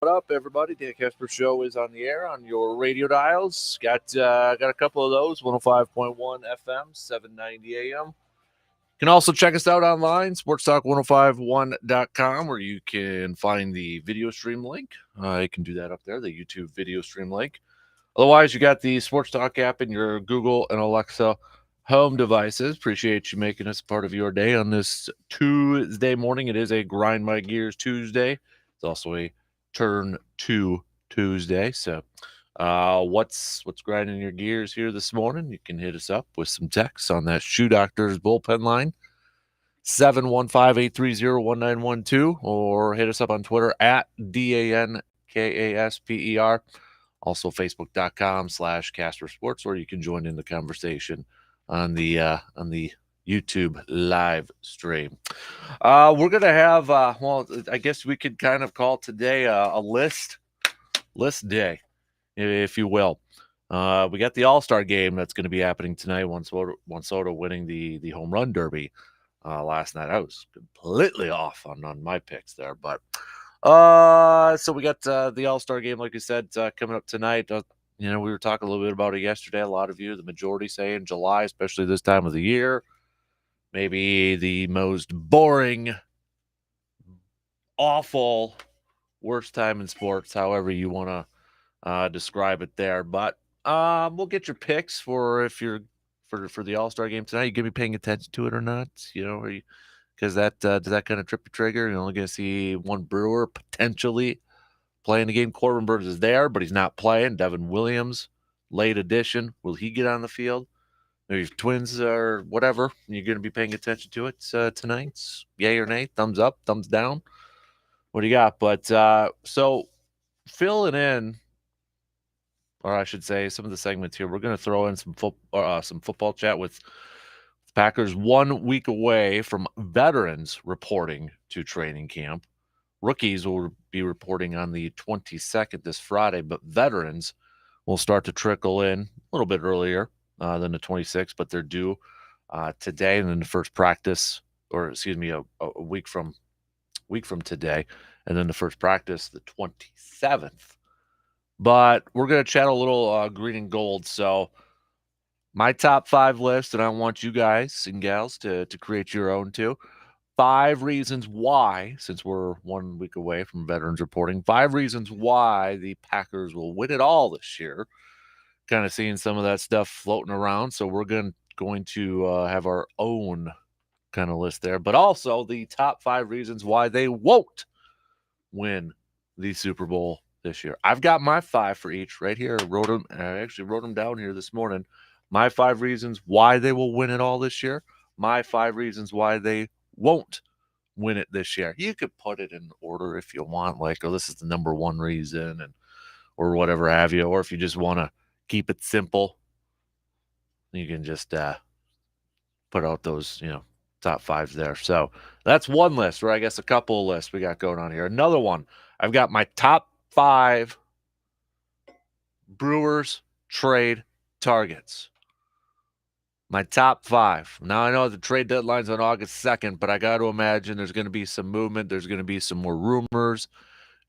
What up, everybody? Dan Kasper Show is on the air on your radio dials. Got a couple of those, 105.1 FM, 790 AM. You can also check us out online, sportstalk1051.com, where you can find the video stream link. You can do that up there, the YouTube video stream link. Otherwise, you got the Sports Talk app in your Google and Alexa home devices. Appreciate you making us part of your day on this Tuesday morning. It is a Grind My Gears Tuesday. It's also a Turn 2 Tuesday. So what's grinding your gears here this morning? You can hit us up with some texts on that Shoe Doctors bullpen line, 715-830-1912, or hit us up on Twitter at DANKASPER. Also Facebook.com/Kasper Sports, where you can join in the conversation on the YouTube live stream. We're going to have, I guess we could kind of call today a list day, if you will. We got the All-Star game that's going to be happening tonight. Wonsoda winning the home run derby last night. I was completely off on my picks there, but so we got the All-Star game, like you said, coming up tonight. We were talking a little bit about it yesterday. A lot of you, the majority, saying July, especially this time of the year. Maybe the most boring, awful, worst time in sports, however you want to describe it there. But we'll get your picks for if you're for the All-Star game tonight. You going to be paying attention to it or not? Because that does that kind of trip your trigger? You're only going to see one Brewer potentially playing the game. Corbin Burns is there, but he's not playing. Devin Williams, late addition. Will he get on the field? Maybe Twins or whatever. You're going to be paying attention to it tonight. Yay or nay? Thumbs up, thumbs down. What do you got? But so filling in, or I should say, some of the segments here. We're going to throw in some football chat with Packers 1 week away from veterans reporting to training camp. Rookies will be reporting on the 22nd this Friday, but veterans will start to trickle in a little bit earlier than the 26th, but they're due today, and then the first practice, or excuse me, a week from today, and then the first practice the 27th. But we're going to chat a little green and gold. So my top 5 list, and I want you guys and gals to create your own too. 5 reasons why, since we're 1 week away from veterans reporting, 5 reasons why the Packers will win it all this year. Kind of seeing some of that stuff floating around. So we're going to have our own kind of list there, but also the top 5 reasons why they won't win the Super Bowl this year. I've got my 5 for each right here. I actually wrote them down here this morning. My 5 reasons why they will win it all this year. My 5 reasons why they won't win it this year. You could put it in order if you want, like, oh, this is the number 1 reason, and or whatever have you. Or if you just want to keep it simple, you can just put out those, top 5s there. So that's one list, or I guess a couple of lists we got going on here. Another one, I've got my top 5 Brewers trade targets. My top 5. Now, I know the trade deadline's on August 2nd, but I got to imagine there's going to be some movement. There's going to be some more rumors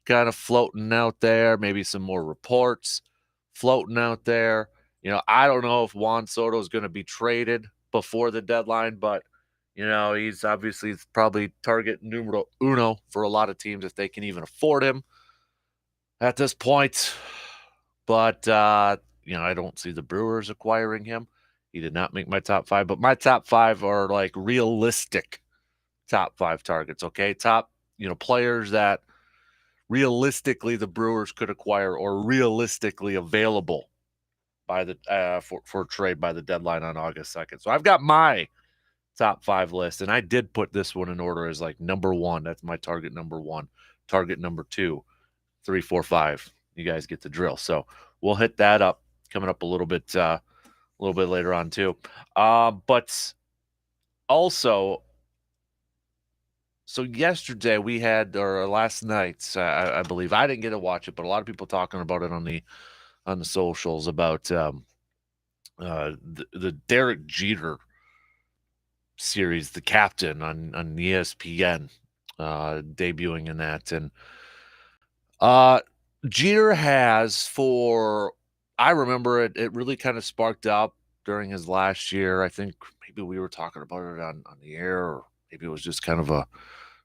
kind of floating out there, maybe some more reports floating out there. I don't know if Juan Soto is going to be traded before the deadline, but, he's obviously probably target numero uno for a lot of teams if they can even afford him at this point. But, I don't see the Brewers acquiring him. He did not make my top 5, but my top 5 are like realistic top 5 targets, okay? Top, players that realistically the Brewers could acquire or realistically available by the for trade by the deadline on August 2nd. So I've got my top 5 list, and I did put this one in order as like number 1. That's my target number 1. Target number 2, 3, 4, 5. You guys get the drill. So we'll hit that up coming up a little bit later on too. But also, so yesterday we had, or last night, I believe, I didn't get to watch it, but a lot of people talking about it on the socials about the Derek Jeter series, The Captain on ESPN, debuting in that. And Jeter has, I remember it really kind of sparked up during his last year. I think maybe we were talking about it on the air, or maybe it was just kind of a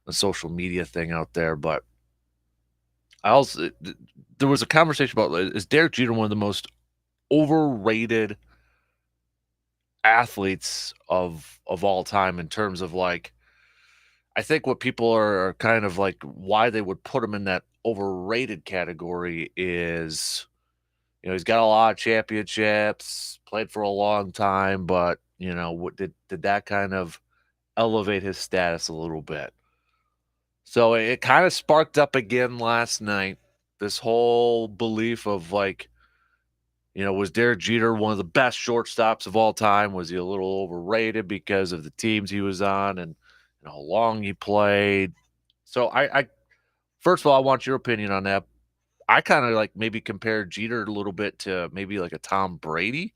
social media thing out there. But there was a conversation about, is Derek Jeter one of the most overrated athletes of all time, in terms of, like, I think what people are kind of like, why they would put him in that overrated category is, he's got a lot of championships, played for a long time, but, what did that kind of elevate his status a little bit? So it kind of sparked up again last night, this whole belief of, like, was Derek Jeter one of the best shortstops of all time? Was he a little overrated because of the teams he was on and how long he played? So I first of all, I want your opinion on that. I kind of like maybe compare Jeter a little bit to maybe like a Tom Brady.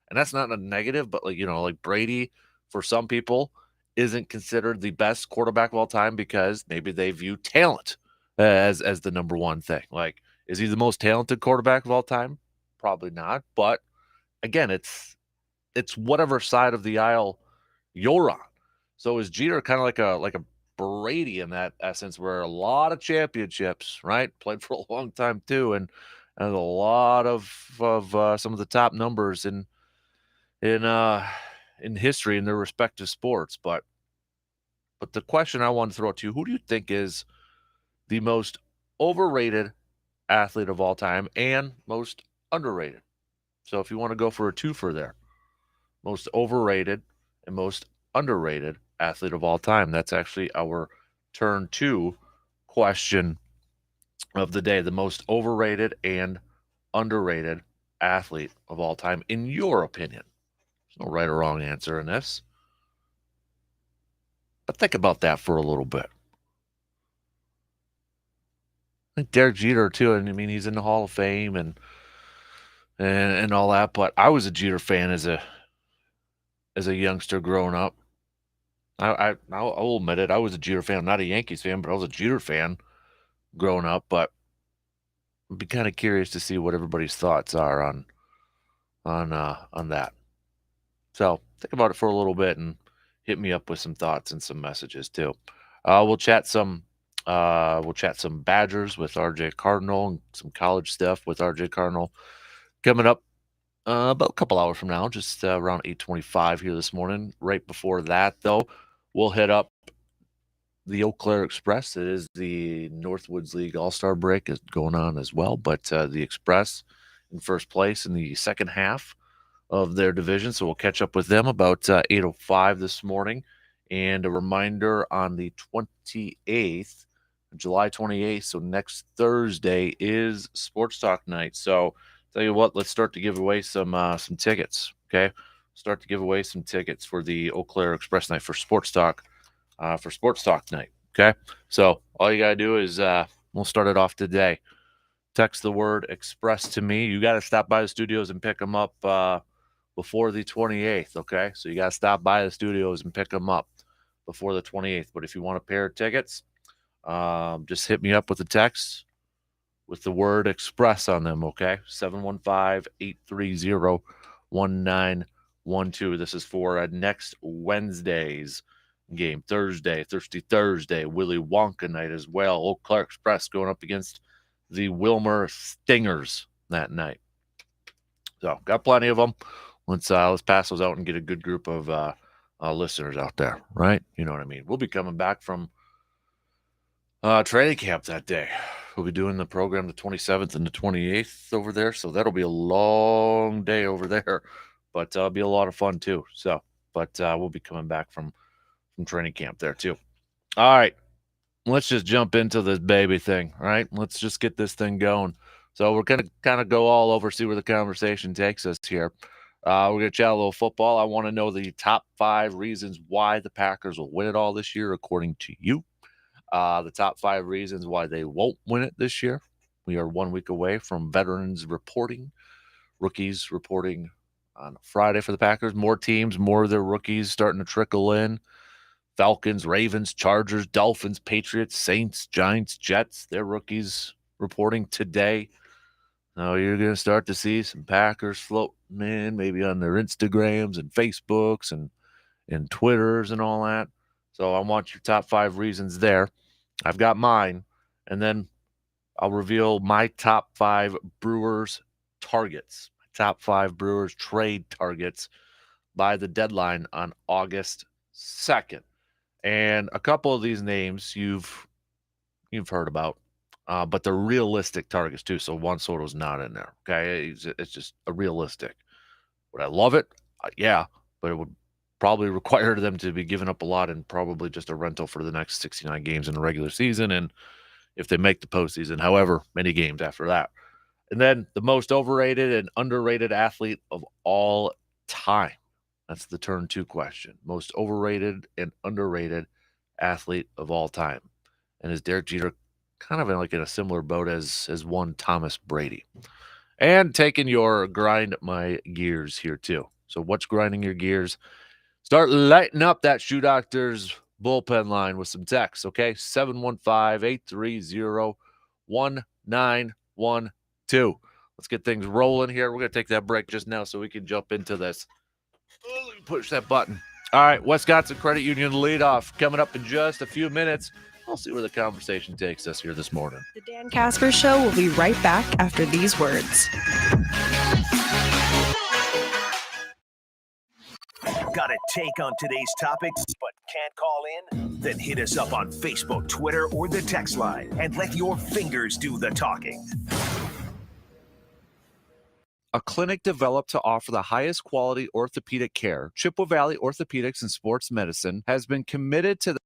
And that's not a negative, but like Brady, for some people, isn't considered the best quarterback of all time because maybe they view talent as the number 1 thing. Like, is he the most talented quarterback of all time? Probably not. But again, it's whatever side of the aisle you're on. So is Jeter kind of like a Brady in that essence, where a lot of championships, right? Played for a long time too, and a lot of some of the top numbers in history in their respective sports. But the question I want to throw out to you: who do you think is the most overrated athlete of all time and most underrated? So if you want to go for a twofer there, most overrated and most underrated athlete of all time. That's actually our turn 2 question of the day. The most overrated and underrated athlete of all time, in your opinion. There's no right or wrong answer in this. But think about that for a little bit. think Derek Jeter too, and I mean he's in the Hall of Fame and all that. But I was a Jeter fan as a youngster growing up. I'll admit it. I was a Jeter fan. I'm not a Yankees fan, but I was a Jeter fan growing up. But I'd be kind of curious to see what everybody's thoughts are on that. So think about it for a little bit and hit me up with some thoughts and some messages too. We'll chat some Badgers with RJ Cardinal and some college stuff with RJ Cardinal coming up about a couple hours from now, just around 8:25 here this morning. Right before that, though, we'll hit up the Eau Claire Express. It is the Northwoods League All-Star break is going on as well, but the Express in first place in the second half of their division. So we'll catch up with them about 8:05 this morning. And a reminder on the 28th, July 28th, so next Thursday is Sports Talk night. So tell you what, let's start to give away some tickets, okay? Start to give away some tickets for the Eau Claire Express night for Sports Talk night, okay? So all you got to do is we'll start it off today. Text the word Express to me. You got to stop by the studios and pick them up before the 28th, okay? So you got to stop by the studios and pick them up before the 28th. But if you want a pair of tickets, just hit me up with a text with the word Express on them, okay? 715-830-1912. This is for next Wednesday's game, Thirsty Thursday, Willy Wonka night as well. Eau Claire Express going up against the Wilmer Stingers that night. So got plenty of them. Let's pass those out and get a good group of listeners out there, right? You know what I mean? We'll be coming back from training camp that day. We'll be doing the program the 27th and the 28th over there, so that'll be a long day over there, but it'll be a lot of fun too. So, but we'll be coming back from training camp there too. All right, let's just jump into this baby thing, right? Let's just get this thing going. So we're going to kind of go all over, see where the conversation takes us here. We're going to chat a little football. I want to know the top 5 reasons why the Packers will win it all this year, according to you. The top 5 reasons why they won't win it this year. We are 1 week away from veterans reporting, rookies reporting on Friday for the Packers. More teams, more of their rookies starting to trickle in. Falcons, Ravens, Chargers, Dolphins, Patriots, Saints, Giants, Jets, their rookies reporting today. Now you're going to start to see some Packers floating in, maybe on their Instagrams and Facebooks and Twitters and all that. So I want your top 5 reasons there. I've got mine, and then I'll reveal my top 5 Brewers targets, top 5 Brewers trade targets by the deadline on August 2nd. And a couple of these names you've heard about, but they're realistic targets too. So Juan Soto's not in there. Okay, it's just a realistic. Would I love it? Yeah, but it would probably require them to be giving up a lot and probably just a rental for the next 69 games in the regular season. And if they make the postseason, however many games after that. And then the most overrated and underrated athlete of all time. That's the turn 2 question. Most overrated and underrated athlete of all time. And is Derek Jeter kind of in a similar boat as one Thomas Brady? And taking your grind my gears here too. So what's grinding your gears? Start lighting up that Shoe Doctor's bullpen line with some text, okay? 715-830-1912. Let's get things rolling here. We're going to take that break just now so we can jump into this. Oh, let me push that button. All right, Wisconsin Credit Union leadoff coming up in just a few minutes. I'll see where the conversation takes us here this morning. The Dan Kasper Show will be right back after these words. Got a take on today's topics but can't call in? Then hit us up on Facebook, Twitter, or the text line and let your fingers do the talking. A clinic developed to offer the highest quality orthopedic care, Chippewa Valley Orthopedics and Sports Medicine has been committed to the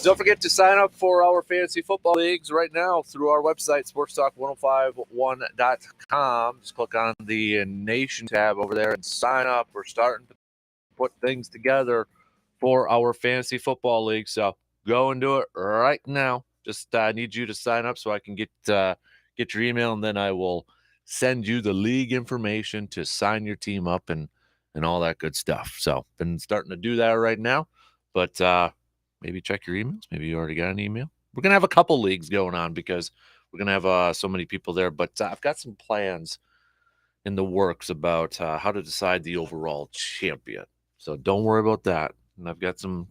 Don't forget to sign up for our fantasy football leagues right now through our website, sportstalk1051.com. Just click on the Nation tab over there and sign up. We're starting to put things together for our fantasy football league. So go and do it right now. Just need you to sign up so I can get your email, and then I will send you the league information to sign your team up and all that good stuff. So been starting to do that right now, but maybe check your emails. Maybe you already got an email. We're going to have a couple leagues going on because we're going to have so many people there. But I've got some plans in the works about how to decide the overall champion. So don't worry about that. And I've got some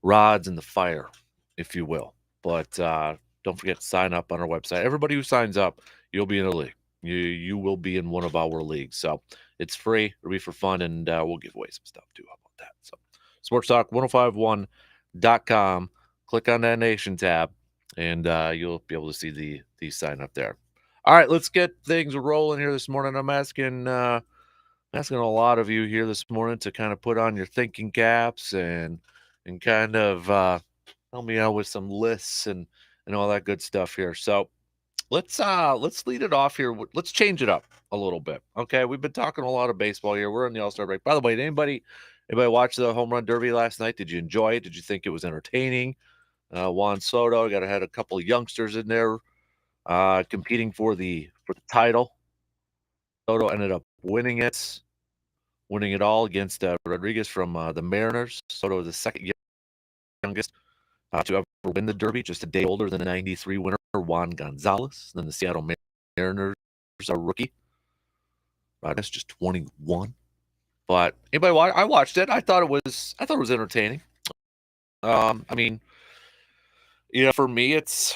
rods in the fire, if you will. But don't forget to sign up on our website. Everybody who signs up, you'll be in a league. You will be in one of our leagues. So it's free. It'll be for fun, and we'll give away some stuff too. How about that? So sportstalk1051.com. Click on that Nation tab, and you'll be able to see the sign up there. All right, let's get things rolling here this morning. I'm asking a lot of you here this morning to kind of put on your thinking caps and kind of help me out with some lists and all that good stuff here. So let's lead it off here. Let's change it up a little bit. Okay, we've been talking a lot of baseball here. We're in the All-Star break. By the way, did anybody watch the home run derby last night? Did you enjoy it? Did you think it was entertaining? Juan Soto had a couple of youngsters in there competing for the title. Soto ended up winning it all against Rodriguez from the Mariners. Soto was the second youngest to ever win the Derby, just a day older than the '93 winner Juan Gonzalez. Then the Seattle Mariners, a rookie, Rodriguez, just 21. But anybody watch? I watched it. I thought it was entertaining. I mean, for me, it's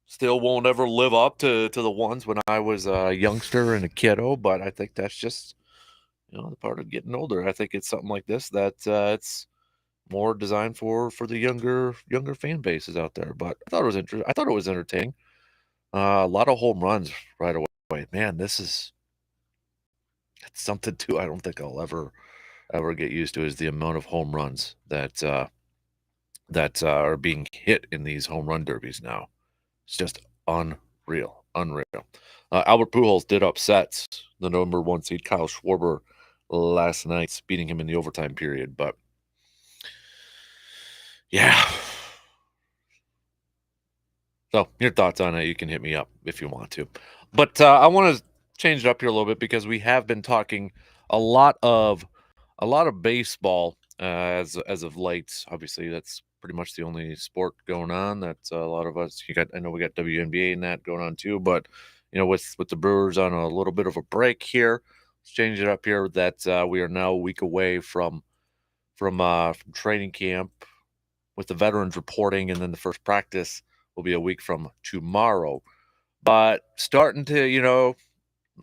still won't ever live up to the ones when I was a youngster and a kiddo, but I think that's just the part of getting older. I think it's something like this that it's more designed for the younger fan bases out there. But I thought it was interesting. I thought it was entertaining. A lot of home runs right away. Man, it's something too. I don't think I'll ever get used to is the amount of home runs that are being hit in these home run derbies now. It's just unreal. Albert Pujols did upset the number 1 seed Kyle Schwarber last night, beating him in the overtime period. But yeah. So your thoughts on it, you can hit me up if you want to. But I want to change it up here a little bit because we have been talking a lot of baseball as of late. Obviously, that's pretty much the only sport going on. That's a lot of us. I know we got WNBA and that going on too. But with the Brewers on a little bit of a break here, let's change it up here. That we are now a week away from training camp, with the veterans reporting, and then the first practice will be a week from tomorrow. But starting to,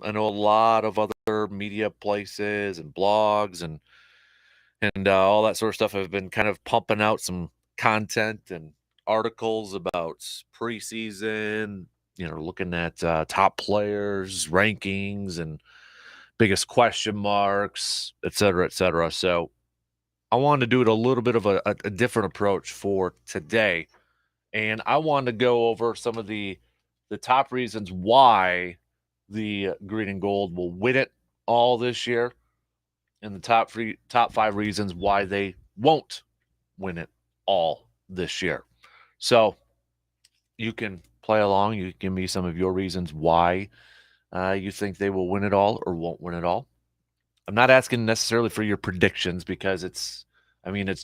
I know a lot of other media places and blogs and all that sort of stuff have been kind of pumping out some content and articles about preseason, looking at top players, rankings, and biggest question marks, et cetera, et cetera. So I wanted to do it a little bit of a different approach for today. And I wanted to go over some of the top reasons why the green and gold will win it all this year, and the top 5 reasons why they won't win it all this year. So you can play along. You can give me some of your reasons why you think they will win it all or won't win it all. I'm not asking necessarily for your predictions because it's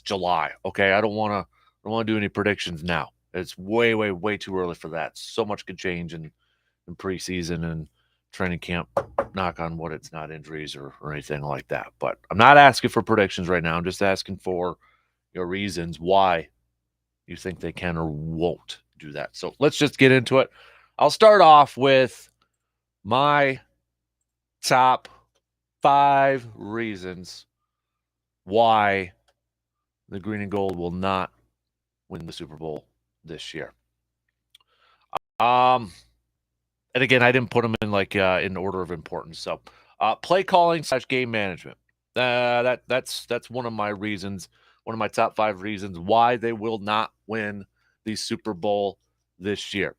July. Okay, I don't want to do any predictions now. It's way, way, way too early for that. So much could change in preseason and training camp. Knock on wood, it's not injuries or anything like that. But I'm not asking for predictions right now. I'm just asking for your reasons why you think they can or won't do that. So let's just get into it. I'll start off with my top 5 reasons why the green and gold will not win the Super Bowl this year. And again, I didn't put them in in order of importance. So, play calling / game management. That's one of my reasons. One of my top 5 reasons why they will not win the Super Bowl this year.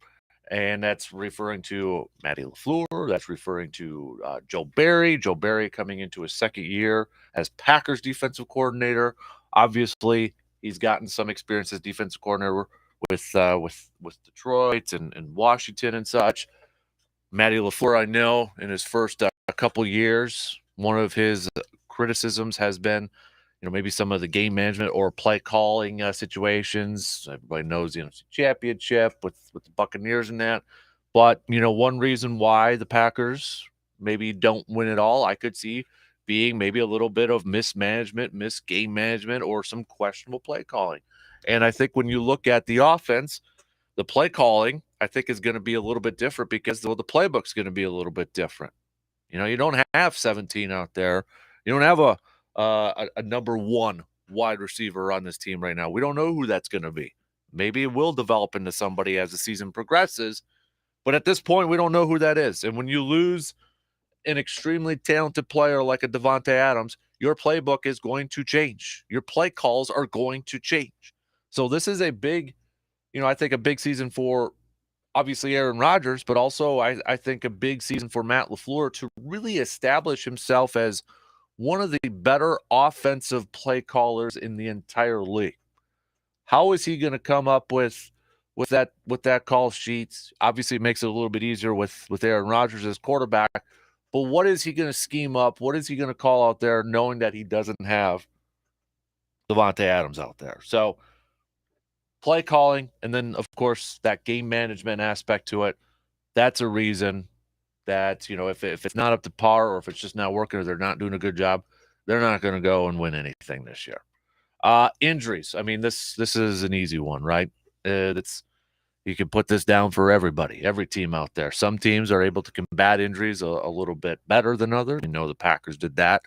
And that's referring to Matty LaFleur. That's referring to Joe Barry. Joe Barry coming into his second year as Packers defensive coordinator. Obviously, he's gotten some experience as defensive coordinator with Detroit and Washington and such. Matty LaFleur, I know, in his first couple years, one of his criticisms has been, maybe some of the game management or play calling situations. Everybody knows the NFC Championship with the Buccaneers and that. But, one reason why the Packers maybe don't win it all, I could see being maybe a little bit of mismanagement, game management, or some questionable play calling. And I think when you look at the offense, the play calling, I think, is going to be a little bit different because the playbook's going to be a little bit different. You don't have 17 out there. You don't have a number 1 wide receiver on this team right now. We don't know who that's going to be. Maybe it will develop into somebody as the season progresses, but at this point, we don't know who that is. And when you lose an extremely talented player like a Devontae Adams, your playbook is going to change. Your play calls are going to change. So this is a big, I think a big season for obviously Aaron Rodgers, but also I think a big season for Matt LaFleur to really establish himself as one of the better offensive play callers in the entire league. How is he going to come up with that call sheet? Obviously, it makes it a little bit easier with Aaron Rodgers as quarterback. But what is he going to scheme up? What is he going to call out there, knowing that he doesn't have Devontae Adams out there? So, play calling, and then of course that game management aspect to it. That's a reason that if it's not up to par, or if it's just not working, or they're not doing a good job, they're not going to go and win anything this year. Injuries. I mean, this is an easy one, right? You can put this down for everybody, every team out there. Some teams are able to combat injuries a little bit better than others. The Packers did that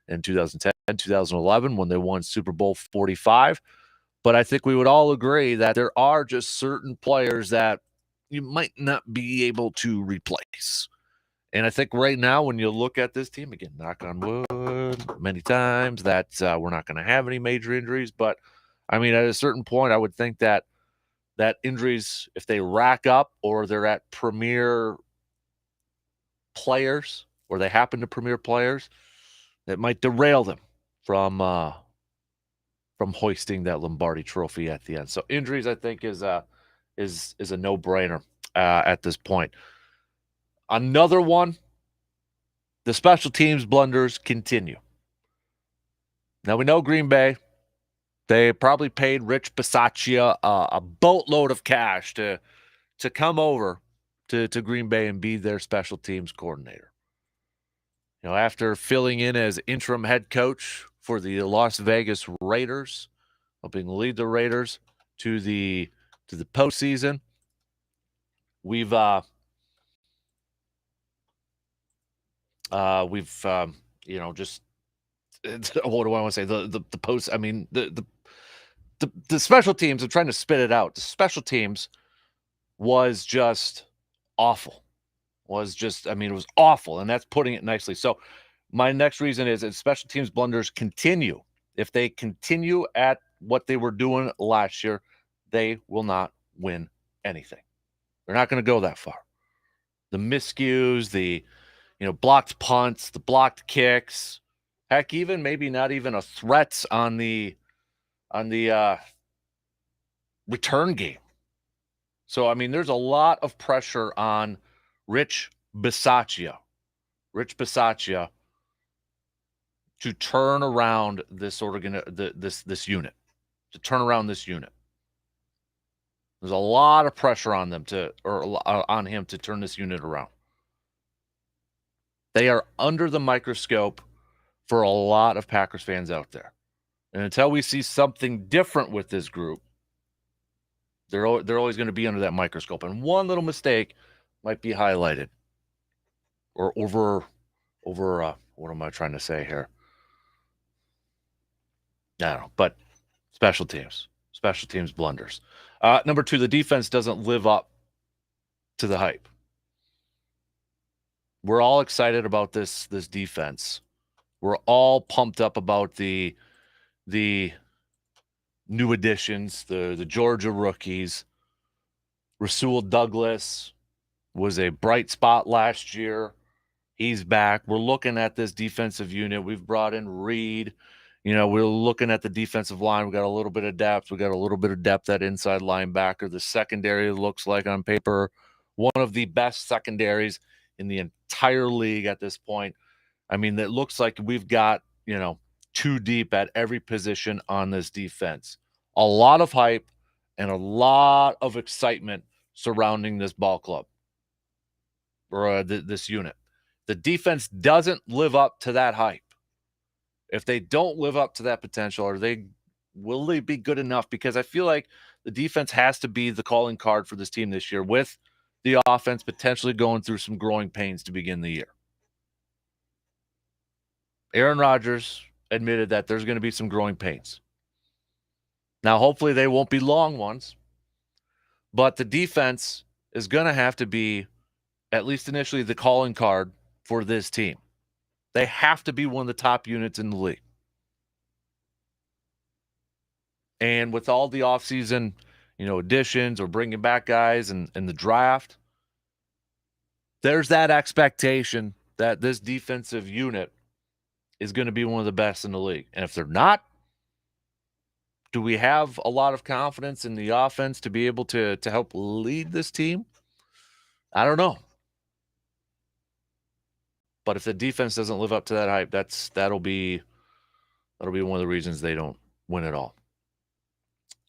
in 2010, 2011 when they won Super Bowl 45. But I think we would all agree that there are just certain players that you might not be able to replace. And I think right now, when you look at this team, again, knock on wood many times, that we're not going to have any major injuries. But, at a certain point, I would think that injuries, if they rack up or they're at premier players or they happen to premier players, it might derail them from hoisting that Lombardi trophy at the end. So injuries, I think, is a no-brainer at this point. Another one, the special teams blunders continue. Now, we know Green Bay, they probably paid Rich Bisaccia a boatload of cash to come over to Green Bay and be their special teams coordinator. After filling in as interim head coach for the Las Vegas Raiders, helping lead the Raiders to the postseason, we've just what do I want to say? The post. I mean, the special teams. I'm trying to spit it out. The special teams was just awful. It was awful, and that's putting it nicely. So my next reason is if special teams blunders continue. If they continue at what they were doing last year, they will not win anything. They're not going to go that far. The miscues, the blocked punts, the blocked kicks, heck, even maybe not even a threat on the return game. So I mean, there's a lot of pressure on Rich Bisaccia to turn around this this unit, to turn around this unit. There's a lot of pressure on them on him to turn this unit around. They are under the microscope for a lot of Packers fans out there. And until we see something different with this group, they're always going to be under that microscope. And one little mistake might be highlighted or over what am I trying to say here? I don't know, but special teams blunders. Number 2, the defense doesn't live up to the hype. We're all excited about this defense. We're all pumped up about the new additions, the Georgia rookies. Rasul Douglas was a bright spot last year. He's back. We're looking at this defensive unit. We've brought in Reed. We're looking at the defensive line. We got a little bit of depth. We got a little bit of depth at inside linebacker. The secondary looks like on paper one of the best secondaries in the entire league at this point. I mean, it looks like we've got, 2 deep at every position on this defense. A lot of hype and a lot of excitement surrounding this ball club or this unit. The defense doesn't live up to that hype. If they don't live up to that potential, will they be good enough? Because I feel like the defense has to be the calling card for this team this year, with the offense potentially going through some growing pains to begin the year. Aaron Rodgers admitted that there's going to be some growing pains. Now, hopefully they won't be long ones, but the defense is going to have to be, at least initially, the calling card for this team. They have to be one of the top units in the league. And with all the offseason, additions or bringing back guys and the draft, there's that expectation that this defensive unit is going to be one of the best in the league. And if they're not, do we have a lot of confidence in the offense to be able to help lead this team? I don't know. But if the defense doesn't live up to that hype, that'll be one of the reasons they don't win it all.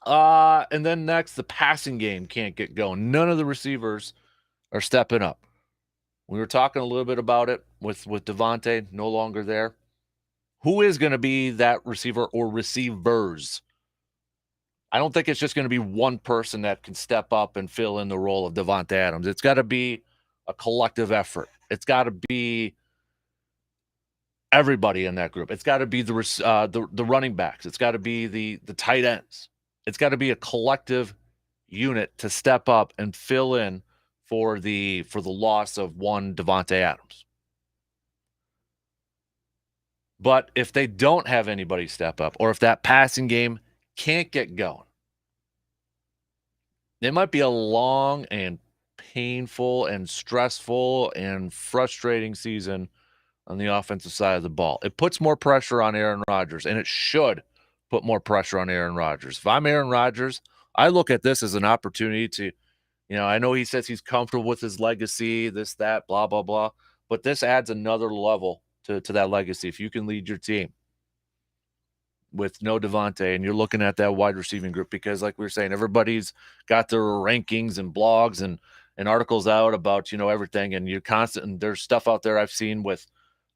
And then next, the passing game can't get going. None of the receivers are stepping up. We were talking a little bit about it with Devontae, no longer there. Who is going to be that receiver or receivers? I don't think it's just going to be one person that can step up and fill in the role of Davante Adams. It's got to be a collective effort. It's got to be everybody in that group. It's got to be the running backs. It's got to be the tight ends. It's got to be a collective unit to step up and fill in for the loss of one Davante Adams. But if they don't have anybody step up, or if that passing game can't get going, it might be a long and painful and stressful and frustrating season on the offensive side of the ball. It puts more pressure on Aaron Rodgers, and it should put more pressure on Aaron Rodgers. If I'm Aaron Rodgers, I look at this as an opportunity to, I know he says he's comfortable with his legacy, this, that, blah, blah, blah, but this adds another level to that legacy. If you can lead your team with no Devontae and you're looking at that wide receiving group, because like we were saying, everybody's got their rankings and blogs and articles out about, everything. And you're constant, and there's stuff out there I've seen with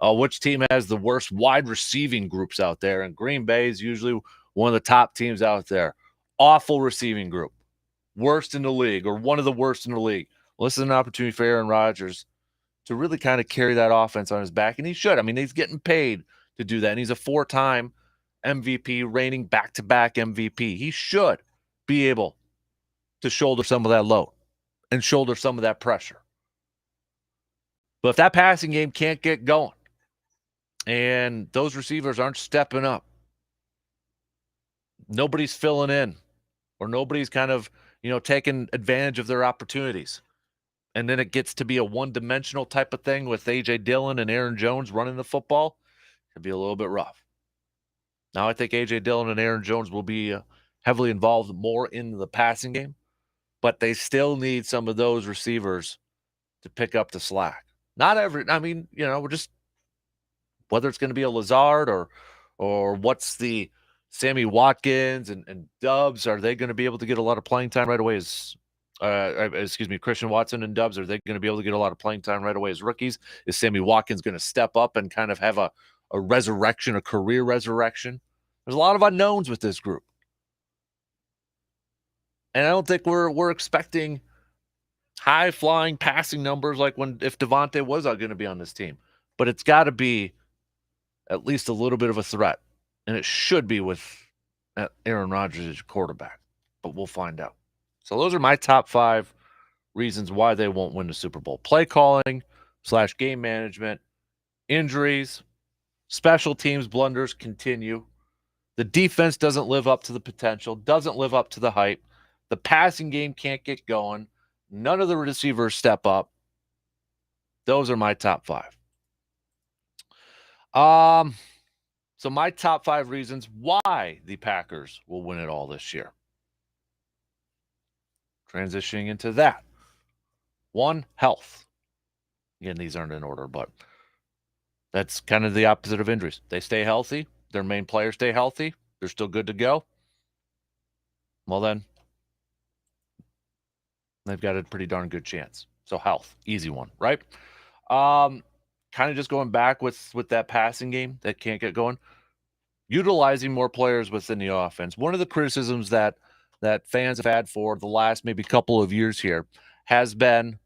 which team has the worst wide receiving groups out there. And Green Bay is usually one of the top teams out there. Awful receiving group. Worst in the league, or one of the worst in the league. Well, this is an opportunity for Aaron Rodgers to really kind of carry that offense on his back. And he should. I mean, he's getting paid to do that. And he's a 4-time MVP, reigning back-to-back MVP. He should be able to shoulder some of that load and shoulder some of that pressure. But if that passing game can't get going and those receivers aren't stepping up, nobody's filling in, or nobody's kind of, taking advantage of their opportunities, and then it gets to be a one-dimensional type of thing with A.J. Dillon and Aaron Jones running the football, it'd be a little bit rough. Now, I think A.J. Dillon and Aaron Jones will be heavily involved more in the passing game, but they still need some of those receivers to pick up the slack. Not every, I mean, we're just, whether it's going to be a Lazard or what's the Sammy Watkins and Dubs, are they going to be able to get a lot of playing time right away Christian Watson and Dubs, are they going to be able to get a lot of playing time right away as rookies? Is Sammy Watkins going to step up and kind of have a resurrection, a career resurrection? There's a lot of unknowns with this group. And I don't think we're expecting high-flying passing numbers like if Devontae was going to be on this team. But it's got to be at least a little bit of a threat. And it should be with Aaron Rodgers as your quarterback. But we'll find out. So those are my top 5 reasons why they won't win the Super Bowl. Play calling / game management, injuries, special teams blunders continue. The defense doesn't live up to the potential, doesn't live up to the hype. The passing game can't get going. None of the receivers step up. Those are my top 5. So my top 5 reasons why the Packers will win it all this year. Transitioning into that. 1, health. Again, these aren't in order, but that's kind of the opposite of injuries. They stay healthy. Their main players stay healthy. They're still good to go. Well, then, they've got a pretty darn good chance. So health, easy one, right? Kind of just going back with that passing game that can't get going. Utilizing more players within the offense. One of the criticisms that fans have had for the last maybe couple of years here has been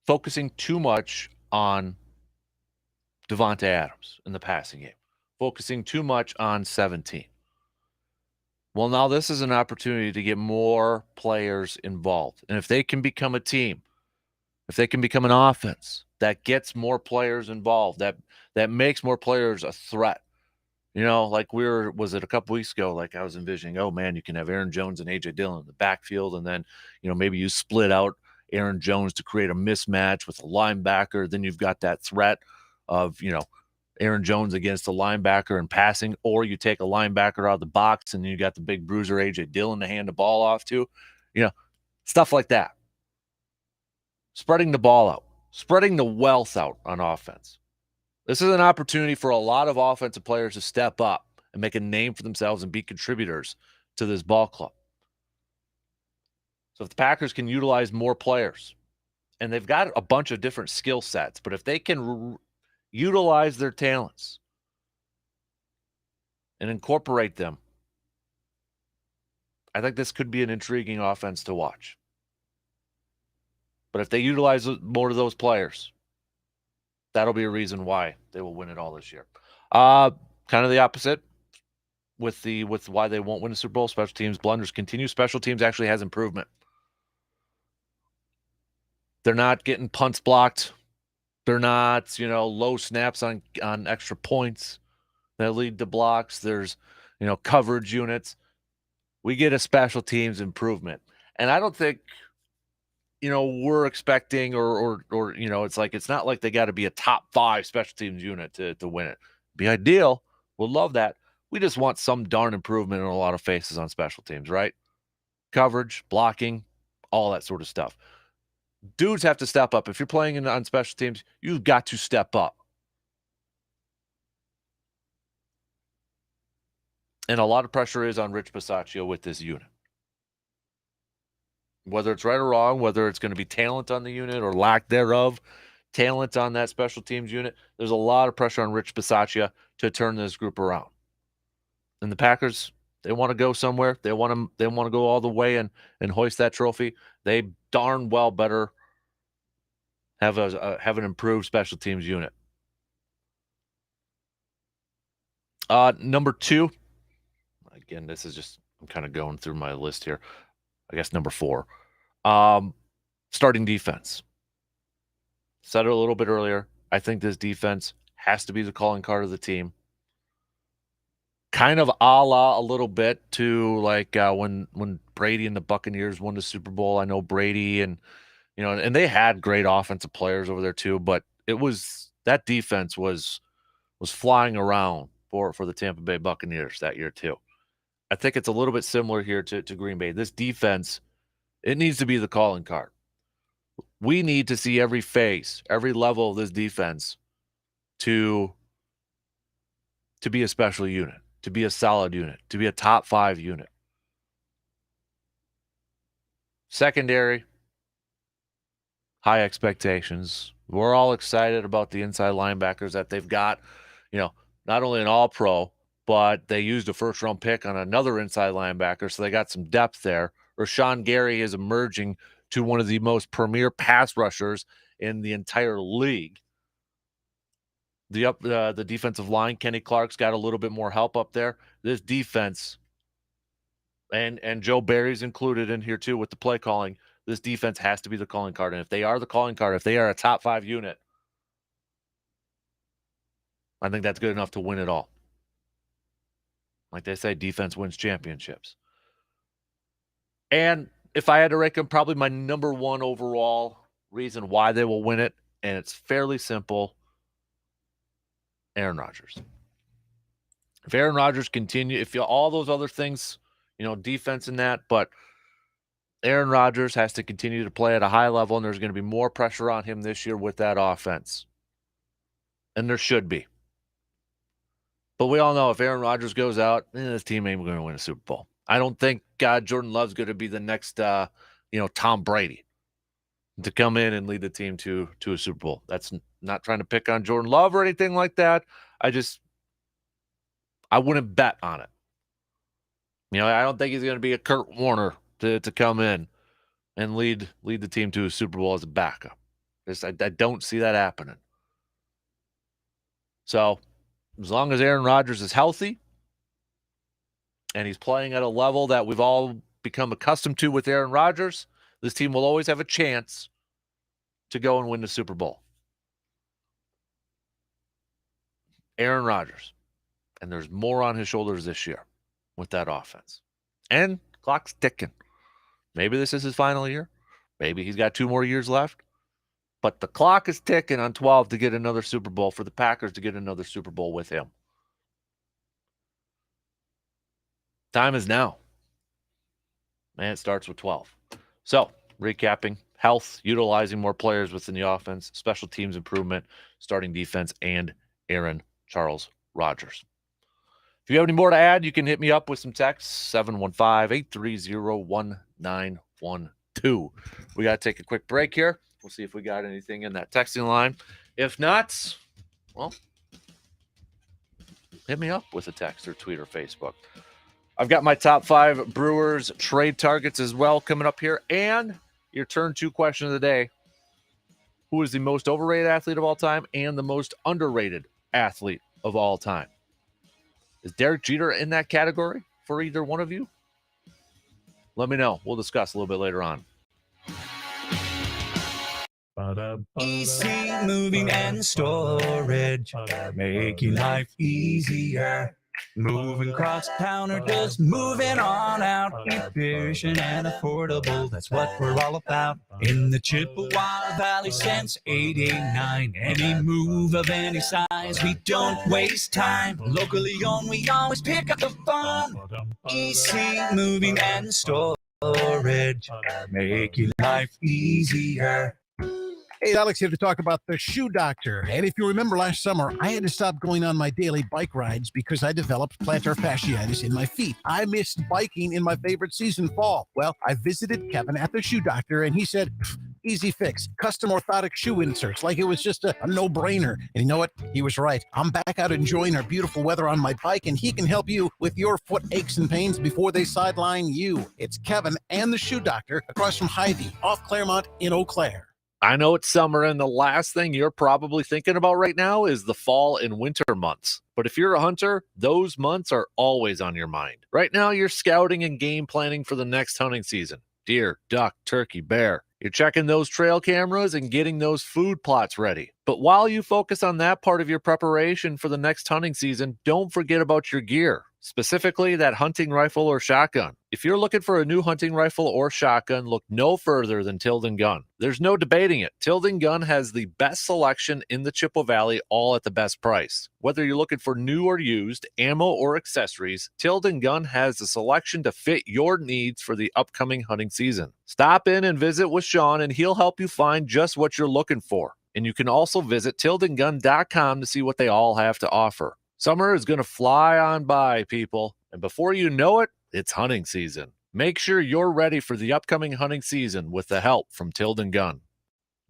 focusing too much on Devontae Adams in the passing game, focusing too much on 17. Well, now this is an opportunity to get more players involved. And if they can become a team, if they can become an offense that gets more players involved, that makes more players a threat. Like was it a couple weeks ago, like I was envisioning, oh man, you can have Aaron Jones and A.J. Dillon in the backfield, and then, maybe you split out Aaron Jones to create a mismatch with a linebacker. Then you've got that threat of, Aaron Jones against a linebacker and passing, or you take a linebacker out of the box and you got the big bruiser A.J. Dillon to hand the ball off to, stuff like that. Spreading the ball out, spreading the wealth out on offense. This is an opportunity for a lot of offensive players to step up and make a name for themselves and be contributors to this ball club. So if the Packers can utilize more players, and they've got a bunch of different skill sets, but if they can utilize their talents and incorporate them, I think this could be an intriguing offense to watch. But if they utilize more of those players, that'll be a reason why they will win it all this year. Kind of the opposite with why they won't win the Super Bowl. Special teams blunders continue. Special teams actually has improvement. They're not getting punts blocked. They're not, low snaps on extra points that lead to blocks. There's, coverage units. We get a special teams improvement. And I don't think, we're expecting or it's not like they got to be a top 5 special teams unit to win it. Be ideal. We'll love that. We just want some darn improvement in a lot of faces on special teams, right? Coverage, blocking, all that sort of stuff. Dudes have to step up. If you're playing on special teams, you've got to step up. And a lot of pressure is on Rich Bisaccia with this unit. Whether it's right or wrong, whether it's going to be talent on the unit or lack thereof, talent on that special teams unit, there's a lot of pressure on Rich Bisaccia to turn this group around. And the Packers, they want to go somewhere. They want to go all the way and hoist that trophy. They darn well better have an improved special teams unit. Number 2, again, this is just, I'm kind of going through my list here. I guess number 4. Starting defense. Said it a little bit earlier. I think this defense has to be the calling card of the team. Kind of a la a little bit to like when Brady and the Buccaneers won the Super Bowl. I know Brady and and they had great offensive players over there too, but it was that defense was flying around for the Tampa Bay Buccaneers that year too. I think it's a little bit similar here to Green Bay. This defense, it needs to be the calling card. We need to see every phase, every level of this defense to be a special unit, to be a solid unit, to be a top 5 unit. Secondary, high expectations. We're all excited about the inside linebackers that they've got. Not only an all-pro, but they used a first-round pick on another inside linebacker, so they got some depth there. Rashawn Gary is emerging to one of the most premier pass rushers in the entire league. The defensive line, Kenny Clark's got a little bit more help up there. This defense, and Joe Barry's included in here too with the play calling. This defense has to be the calling card, and if they are the calling card, if they are a top 5 unit, I think that's good enough to win it all. Like they say, defense wins championships. And if I had to rank them, probably my number 1 overall reason why they will win it, and it's fairly simple, Aaron Rodgers. If Aaron Rodgers all those other things, defense and that, but Aaron Rodgers has to continue to play at a high level, and there's going to be more pressure on him this year with that offense. And there should be. But we all know if Aaron Rodgers goes out, this team ain't going to win a Super Bowl. I don't think Jordan Love's going to be the next, Tom Brady to come in and lead the team to a Super Bowl. That's not trying to pick on Jordan Love or anything like that. I wouldn't bet on it. I don't think he's going to be a Kurt Warner to come in and lead the team to a Super Bowl as a backup. I don't see that happening. So as long as Aaron Rodgers is healthy and he's playing at a level that we've all become accustomed to with Aaron Rodgers, this team will always have a chance to go and win the Super Bowl. Aaron Rodgers. And there's more on his shoulders this year with that offense. And clock's ticking. Maybe this is his final year. Maybe he's got 2 more years left. But the clock is ticking on 12 to get another Super Bowl, for the Packers to get another Super Bowl with him. Time is now. And it starts with 12. So, recapping, health, utilizing more players within the offense, special teams improvement, starting defense, and Aaron Charles Rodgers. If you have any more to add, you can hit me up with some texts, 715-830-1912. We got to take a quick break here. We'll see if we got anything in that texting line. If not, well, hit me up with a text or tweet or Facebook. I've got my top 5 Brewers trade targets as well coming up here. And your turn 2 question of the day. Who is the most overrated athlete of all time and the most underrated athlete of all time? Is Derek Jeter in that category for either one of you? Let me know. We'll discuss a little bit later on. Easy moving and storage, making life easier. Moving across town or just moving on out. Efficient and affordable, that's what we're all about. In the Chippewa Valley since '89. Any move of any size, we don't waste time. Locally owned, we always pick up the phone. Easy moving and storage, making life easier. Hey, Alex here to talk about the Shoe Doctor. And if you remember last summer, I had to stop going on my daily bike rides because I developed plantar fasciitis in my feet. I missed biking in my favorite season, fall. Well, I visited Kevin at the Shoe Doctor, and he said, easy fix, custom orthotic shoe inserts, like it was just a no-brainer. And you know what? He was right. I'm back out enjoying our beautiful weather on my bike, and he can help you with your foot aches and pains before they sideline you. It's Kevin and the Shoe Doctor across from Hy-Vee, off Claremont in Eau Claire. I know it's summer, and the last thing you're probably thinking about right now is the fall and winter months. But if you're a hunter, those months are always on your mind. Right now, you're scouting and game planning for the next hunting season. Deer, duck, turkey, bear. You're checking those trail cameras and getting those food plots ready. But while you focus on that part of your preparation for the next hunting season, don't forget about your gear, specifically that hunting rifle or shotgun. If you're looking for a new hunting rifle or shotgun, look no further than Tilden Gun. There's no debating it. Tilden Gun has the best selection in the Chippewa Valley, all at the best price. Whether you're looking for new or used, ammo or accessories, Tilden Gun has the selection to fit your needs for the upcoming hunting season. Stop in and visit with Sean, and he'll help you find just what you're looking for. And you can also visit tildengun.com to see what they all have to offer. Summer is going to fly on by, people, and before you know it, it's hunting season. Make sure you're ready for the upcoming hunting season with the help from Tilden Gun.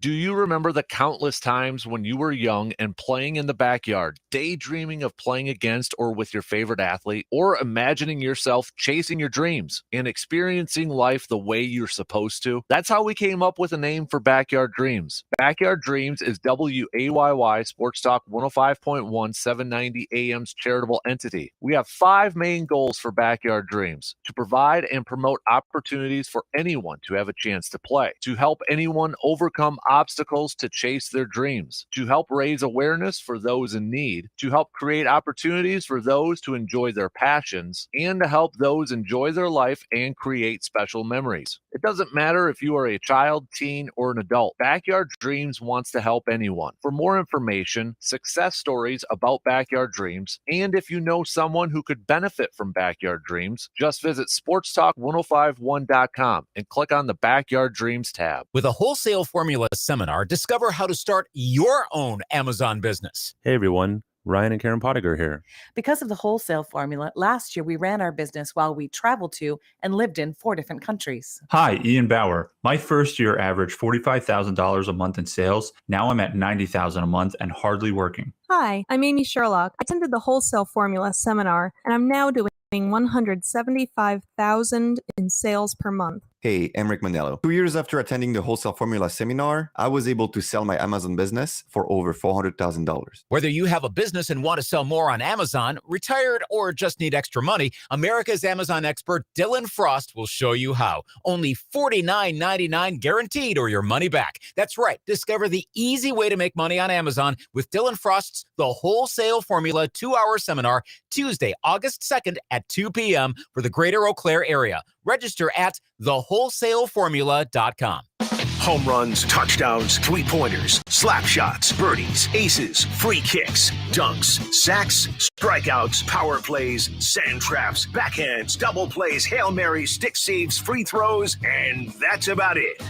Do you remember the countless times when you were young and playing in the backyard, daydreaming of playing against or with your favorite athlete, or imagining yourself chasing your dreams and experiencing life the way you're supposed to? That's how we came up with a name for Backyard Dreams. Backyard Dreams is WAYY Sports Talk 105.1 790 AM's charitable entity. We have 5 main goals for Backyard Dreams: to provide and promote opportunities for anyone to have a chance to play, to help anyone overcome obstacles to chase their dreams, to help raise awareness for those in need, to help create opportunities for those to enjoy their passions, and to help those enjoy their life and create special memories. It doesn't matter if you are a child, teen, or an adult. Backyard Dreams wants to help anyone. For more information, success stories about Backyard Dreams, and if you know someone who could benefit from Backyard Dreams, just visit sportstalk1051.com and click on the Backyard Dreams tab. With a wholesale formula seminar, discover how to start your own Amazon business. Hey everyone, Ryan and Karen Pottinger here. Because of the wholesale formula, last year we ran our business while we traveled to and lived in 4 different countries. Hi, Ian Bauer. My first year averaged $45,000 a month in sales. Now I'm at $90,000 a month and hardly working. Hi, I'm Amy Sherlock. I attended the Wholesale Formula seminar, and I'm now doing $175,000 in sales per month. Hey, I'm Rick Manello. 2 years after attending the Wholesale Formula seminar, I was able to sell my Amazon business for over $400,000. Whether you have a business and want to sell more on Amazon, retired, or just need extra money, America's Amazon expert Dylan Frost will show you how. Only $49.99 guaranteed or your money back. That's right. Discover the easy way to make money on Amazon with Dylan Frost's The Wholesale Formula 2-hour seminar, Tuesday, August 2nd at 2 p.m. for the greater Eau Claire area. Register at thewholesaleformula.com. Home runs, touchdowns, three-pointers, slap shots, birdies, aces, free kicks, dunks, sacks, strikeouts, power plays, sand traps, backhands, double plays, Hail Marys, stick saves, free throws, and that's about it.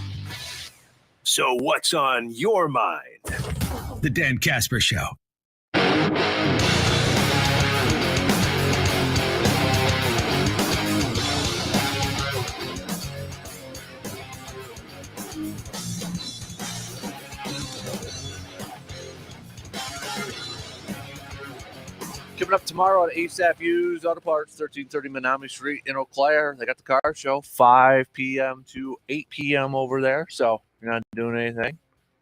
So what's on your mind? The Dan Kasper Show. Coming up tomorrow at ASAP Used Auto Parts, 1330 Menominee Street in Eau Claire. They got the car show 5 p.m. to 8 p.m. over there. So if you're not doing anything,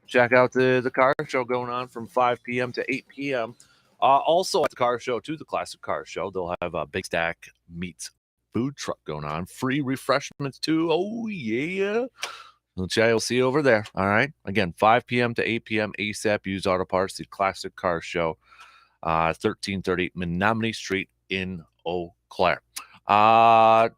check out the car show going on from 5 p.m. to 8 p.m. Also at the car show, too, the Classic Car Show, they'll have a Big Stack Meats food truck going on. Free refreshments, too. Oh, yeah. Which I'll see you over there. All right. Again, 5 p.m. to 8 p.m. ASAP Used Auto Parts, the Classic Car Show. 1330 Menominee Street in Eau Claire. Coming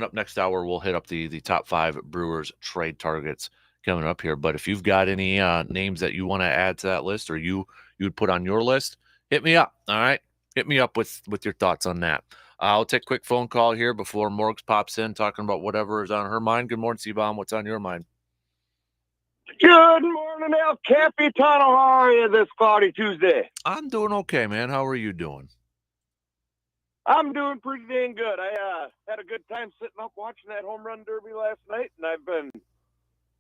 up next hour, we'll hit up the top 5 Brewers trade targets coming up here. But if you've got any names that you want to add to that list or you would put on your list, hit me up. All right. Hit me up with your thoughts on that. I'll take a quick phone call here before Morgs pops in talking about whatever is on her mind. Good morning, C-Bomb. What's on your mind? Good morning, El Capitano. How are you this cloudy Tuesday? I'm doing okay, man. How are you doing? I'm doing pretty dang good. I had a good time sitting up watching that home run derby last night, and I've been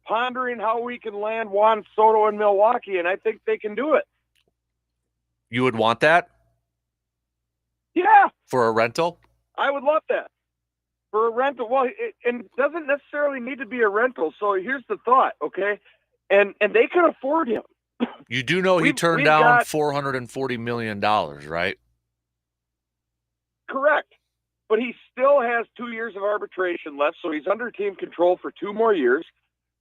pondering how we can land Juan Soto in Milwaukee, and I think they can do it. You would want that? Yeah. For a rental? I would love that. For a rental. Well, it doesn't necessarily need to be a rental. So here's the thought, okay? And they can afford him. You do know he turned down $440 million, right? Correct. But he still has 2 years of arbitration left, so he's under team control for 2 more years.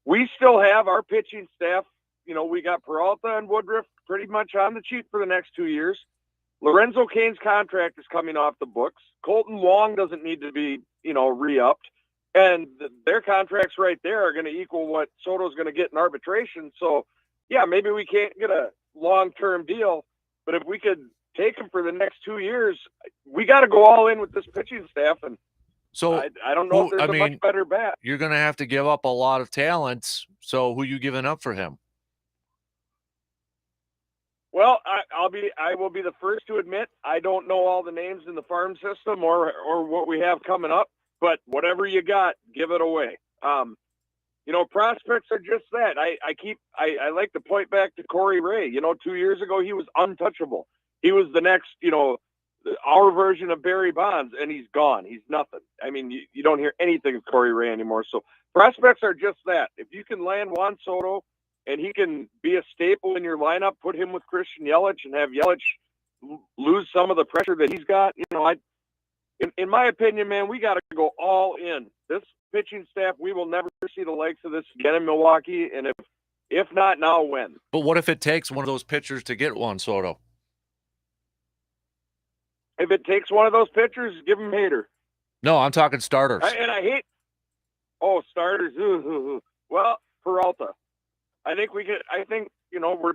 we still have our pitching staff. You know, we got Peralta and Woodruff pretty much on the cheap for the next 2 years. Lorenzo Cain's contract is coming off the books. Colton Wong doesn't need to be, you know, re-upped. And their contracts right there are going to equal what Soto's going to get in arbitration. So, yeah, maybe we can't get a long-term deal, but if we could take him for the next 2 years, we got to go all in with this pitching staff. And So I don't know if there's a much better bat. You're going to have to give up a lot of talents. So who you giving up for him? Well, I will be the first to admit I don't know all the names in the farm system or what we have coming up, but whatever you got, give it away. You know, prospects are just that. I like to point back to Corey Ray. You know, 2 years ago he was untouchable. He was the next, you know, our version of Barry Bonds, and he's gone. He's nothing. I mean, you don't hear anything of Corey Ray anymore. So prospects are just that. If you can land Juan Soto and he can be a staple in your lineup, put him with Christian Yelich and have Yelich lose some of the pressure that he's got. You know, in my opinion, man, we got to go all in. This pitching staff, we will never see the likes of this again in Milwaukee. And if not now, when? But what if it takes one of those pitchers to get Juan Soto? If it takes one of those pitchers, give him Hader. No, I'm talking starters. I hate. Oh, starters. Well, Peralta. I think we could. I think, you know,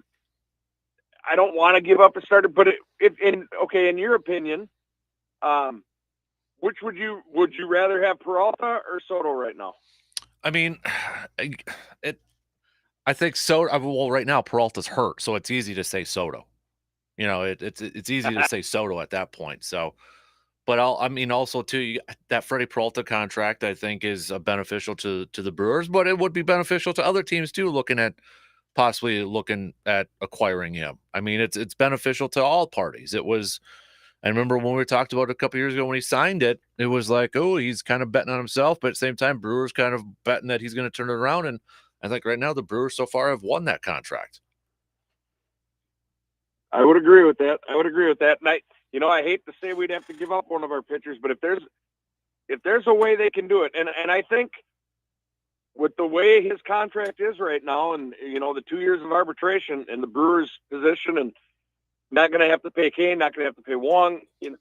I don't want to give up a starter, but in your opinion, which would you rather have, Peralta or Soto right now? I mean, I think Soto. Well, right now Peralta's hurt, so it's easy to say Soto. You know, it's easy to say Soto at that point. So, but also too, that Freddie Peralta contract I think is beneficial to the Brewers, but it would be beneficial to other teams too, possibly looking at acquiring him. I mean, it's beneficial to all parties. It was. I remember when we talked about it a couple years ago when he signed it, it was like, oh, he's kind of betting on himself, but at the same time, Brewers kind of betting that he's going to turn it around. And I think right now the Brewers so far have won that contract. I would agree with that. And I hate to say we'd have to give up one of our pitchers, but if there's a way they can do it, and I think with the way his contract is right now, and you know, the 2 years of arbitration and the Brewers' position, and not going to have to pay Kane, not going to have to pay Wong, you know,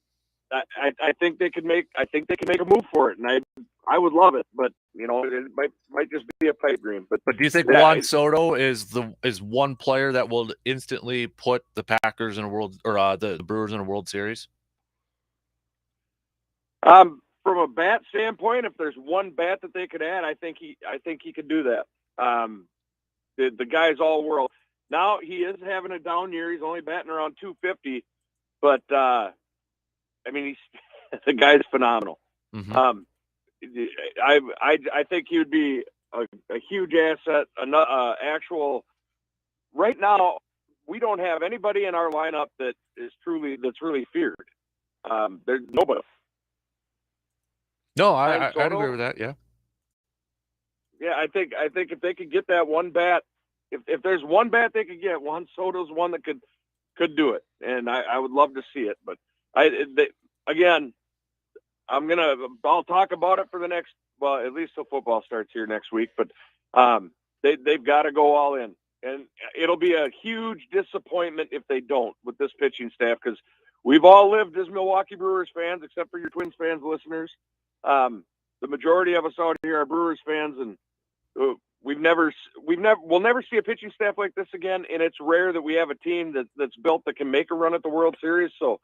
I think they could make a move for it, and I would love it, but you know, it might just be a pipe dream. But do you think Juan Soto is one player that will instantly put the Packers in a world, or the Brewers in a World Series? From a bat standpoint, if there's one bat that they could add, I think he could do that. The guy's all world. Now he is having a down year. He's only batting around 250, but I mean, the guy's phenomenal. Mm-hmm. I think he would be a huge asset. Actual. Right now, we don't have anybody in our lineup that's really feared. There's nobody. No, I'd agree with that. Yeah. Yeah, I think if they could get that one bat, if there's one bat they could get, Juan Soto's one that could do it, and I would love to see it. But I'll talk about it for the next, well, at least till football starts here next week. But they've got to go all in, and it'll be a huge disappointment if they don't with this pitching staff, because we've all lived as Milwaukee Brewers fans, except for your Twins fans listeners. The majority of us out here are Brewers fans, and we'll never see a pitching staff like this again. And it's rare that we have a team that's built that can make a run at the World Series. So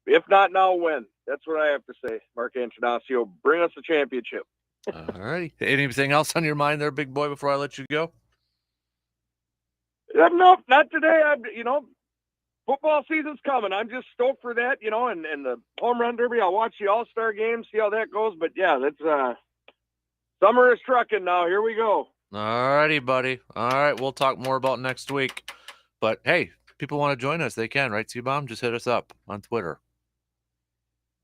if not now, when? That's what I have to say. Mark Antonaccio, bring us the championship. All righty. Anything else on your mind there, big boy, before I let you go? No, not today. Football season's coming. I'm just stoked for that, and the home run derby. I'll watch the All-Star game, see how that goes. But yeah, that's summer is trucking now. Here we go. All righty, buddy. All right, we'll talk more about next week. But hey, people want to join us, they can, right, C-Bomb? Just hit us up on Twitter.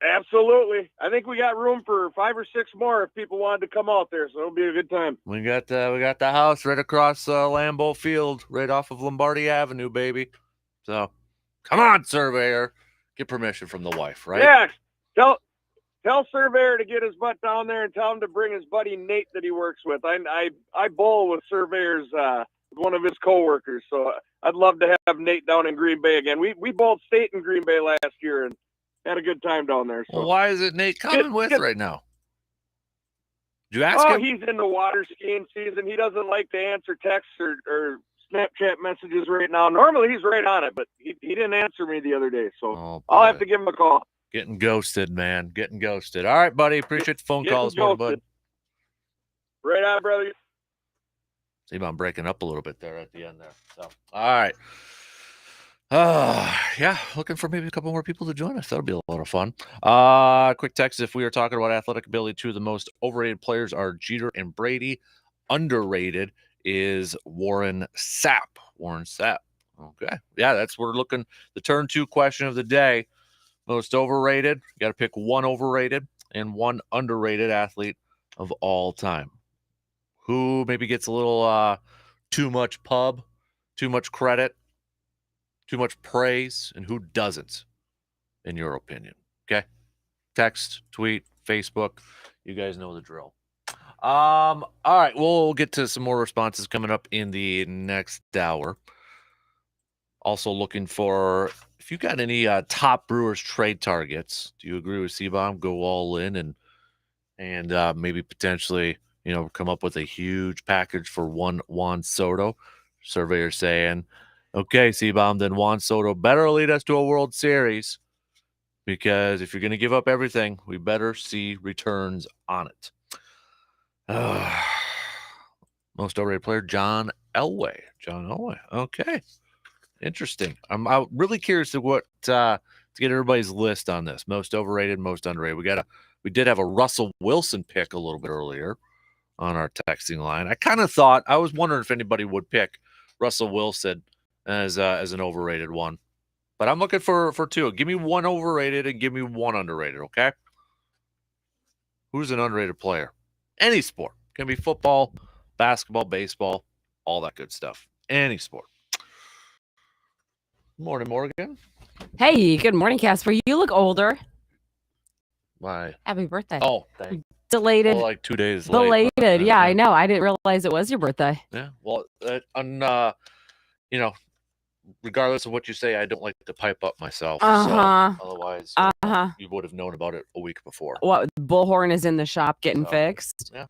Absolutely. I think we got room for 5 or 6 more if people wanted to come out there, so it'll be a good time. We got the house right across Lambeau Field, right off of Lombardi Avenue, baby. So come on, surveyor. Get permission from the wife, right? Yeah. tell Surveyor to get his butt down there and tell him to bring his buddy Nate that he works with. I bowl with Surveyor's one of his coworkers, so I'd love to have Nate down in Green Bay again. We bowled state in Green Bay last year and had a good time down there. So Well, why is it Nate coming with right now? Did you ask him? He's in the water skiing season. He doesn't like to answer texts or Snapchat messages right now. Normally he's right on it, but he didn't answer me the other day, so I'll have to give him a call. Getting ghosted, man. Getting ghosted. All right, buddy. Appreciate the phone call this morning, bud. Right on, brother. See, I'm breaking up a little bit there at the end there. So, all right. Yeah, looking for maybe a couple more people to join us. That'll be a lot of fun. Quick text. If we are talking about athletic ability, two of the most overrated players are Jeter and Brady. Underrated is Warren Sapp. Warren Sapp. Okay. Yeah, we're looking. The turn 2 question of the day. Most overrated. You got to pick one overrated and one underrated athlete of all time. Who maybe gets a little too much pub, too much credit, too much praise, and who doesn't, in your opinion? Okay? Text, tweet, Facebook. You guys know the drill. All right. We'll get to some more responses coming up in the next hour. Also looking for, if you got any top Brewers trade targets, do you agree with C-Bomb? Go all in and maybe potentially, come up with a huge package for one Juan Soto. Surveyor saying, okay, C-Bomb, then Juan Soto better lead us to a World Series, because if you're going to give up everything, we better see returns on it. Most overrated player, John Elway. John Elway. Okay. Interesting. I'm really curious to get everybody's list on this. Most overrated, most underrated. We did have a Russell Wilson pick a little bit earlier on our texting line. I was wondering if anybody would pick Russell Wilson as an overrated one, but I'm looking for two. Give me one overrated and give me one underrated. Okay. Who's an underrated player? Any sport. Can be football, basketball, baseball, all that good stuff. Any sport. Morning, Morgan. Hey, good morning, Casper. You look older. Why? Happy birthday. Oh, thanks. Delayed. Well, like 2 days late. Belated. Yeah, I know. I didn't realize it was your birthday. Yeah. Well, regardless of what you say, I don't like to pipe up myself. So otherwise, you would have known about it a week before. What? Bullhorn is in the shop getting fixed. Yeah.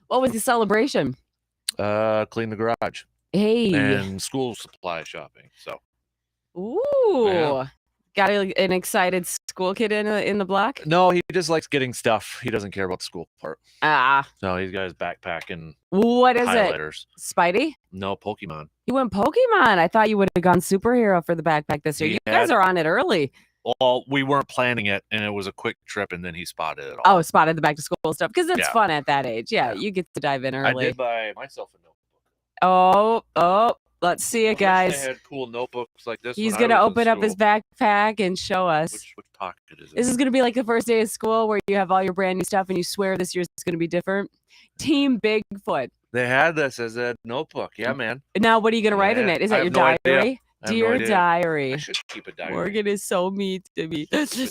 What was the celebration? Clean the garage. Hey. And school supply shopping. So. Ooh. Yeah. Got an excited school kid in the block? No, he just likes getting stuff. He doesn't care about the school part. So he's got his backpack and what is highlighters. It? Spidey? No, Pokemon. You went Pokemon. I thought you would have gone superhero for the backpack this year. You guys are on it early. Well, we weren't planning it, and it was a quick trip, and then he spotted it all. Oh, spotted the back to school stuff, because it's fun at that age. Yeah, you get to dive in early. I did buy myself a notebook. Oh. Let's see it, guys. They had cool notebooks like this. He's going to open up his backpack and show us. Which pocket is it? This is going to be like the first day of school where you have all your brand new stuff and you swear this year's going to be different. Team Bigfoot. They had this as a notebook. Yeah, man. Now, what are you going to write in it? Is that your diary? Dear Diary. I should keep a diary. Morgan is so mean to me.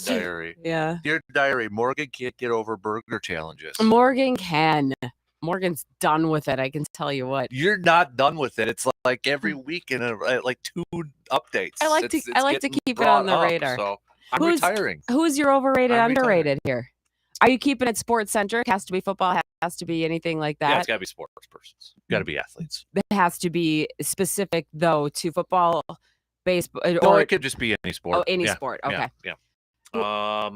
Diary. Yeah. Dear Diary, Morgan can't get over burger challenges. Morgan can. Morgan's done with it. I can tell you what. You're not done with it. It's like every week in like 2 updates. I like to keep it on the radar. So I'm retiring. Who's your overrated, underrated here? Are you keeping it sports centric? Has to be football. Has to be anything like that. Yeah, it's got to be sports persons. Got to be athletes. It has to be specific though to football, baseball, or it could just be any sport. Oh, any sport. Okay. Yeah.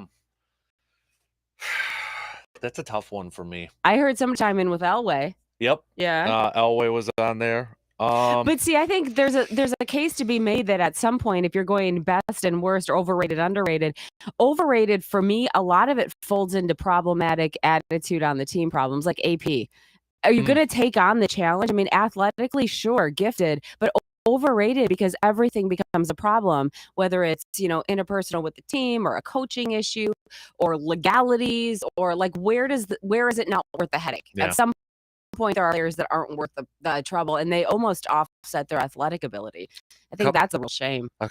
That's a tough one for me. I heard someone chime in with Elway. Yep. Yeah. Elway was on there. But see, I think there's a case to be made that at some point, if you're going best and worst or overrated, overrated for me, a lot of it folds into problematic attitude on the team problems, like AP. Are you going to take on the challenge? I mean, athletically, sure, gifted, but overrated because everything becomes a problem, whether it's, interpersonal with the team or a coaching issue or legalities or like where is it not worth the headache? Yeah. At some point, there are players that aren't worth the trouble and they almost offset their athletic ability. I think that's a real shame. A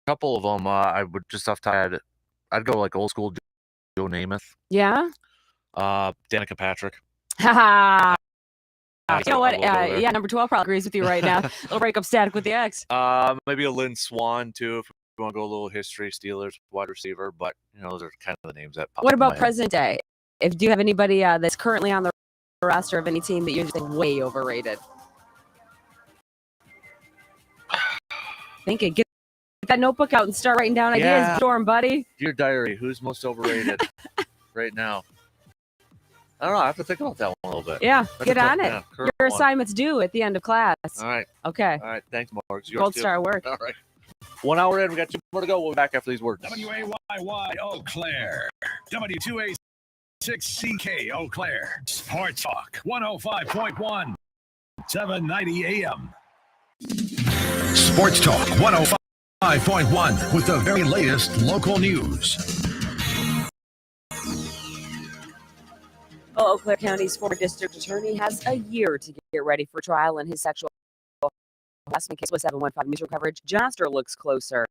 couple of them, I would just off the head, I'd go like old school Joe Namath, Yeah. Danica Patrick. Ha I You know what? will go there. Yeah, number 12 probably agrees with you right now. It'll break up Static with the X. Maybe a Lynn Swan too, if you want to go a little history. Steelers wide receiver, but those are kind of the names that pop What in my about head. present day? Do you have anybody that's currently on the roster of any team that you're just way overrated? Thinking. Get that notebook out and start writing down ideas. Yeah. Storm, buddy. Dear diary, who's most overrated right now? I don't know. I have to think about that one a little bit. Yeah, That's get a tough- on it. yeah, current Your one. assignment's due at the end of class. All right. Okay. All right. Thanks, Mark. Gold star work. All right. 1 hour in. We got 2 more to go. We'll be back after these words. WAYY Eau Claire. W2A6CK Eau Claire. Sports Talk 105.1. 790 AM. Sports Talk 105.1 with the very latest local news. Well, Eau Claire County's former district attorney has a year to get ready for trial in his sexual harassment case with 715 News coverage. Joster looks closer.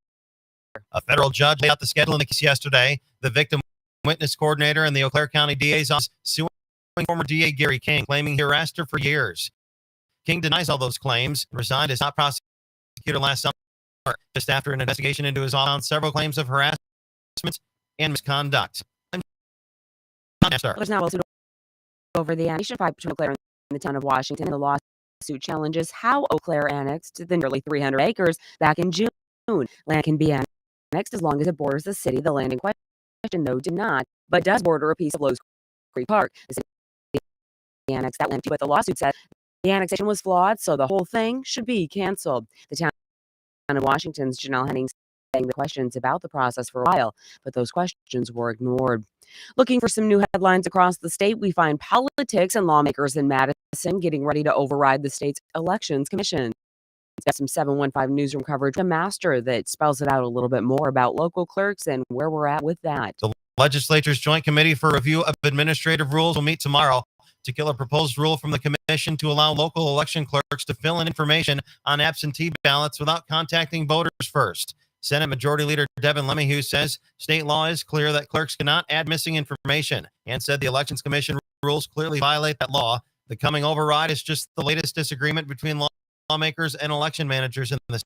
A federal judge laid out the schedule in the case yesterday. The victim witness coordinator and the Eau Claire County DA's office suing former DA Gary King, claiming he harassed her for years. King denies all those claims and resigned as top prosecutor last summer, just after an investigation into his office found several claims of harassment and misconduct. There's now a lawsuit over the annexation of Eau Claire in the town of Washington. The lawsuit challenges how Eau Claire annexed the nearly 300 acres back in June. Land can be annexed as long as it borders the city. The land in question, though, did not, but does border a piece of Lowe's Creek Park. The city annexed that land, but the lawsuit said the annexation was flawed, so the whole thing should be canceled. The town of Washington's Janelle Henning saying the questions about the process for a while, but those questions were ignored. Looking for some new headlines across the state, we find politics and lawmakers in Madison getting ready to override the state's elections commission. It's got some 715 newsroom coverage, a master that spells it out a little bit more about local clerks and where we're at with that. The legislature's Joint Committee for Review of Administrative Rules will meet tomorrow to kill a proposed rule from the commission to allow local election clerks to fill in information on absentee ballots without contacting voters first. Senate Majority Leader Devin Lemieux says state law is clear that clerks cannot add missing information, and said the Elections Commission rules clearly violate that law. The coming override is just the latest disagreement between lawmakers and election managers in the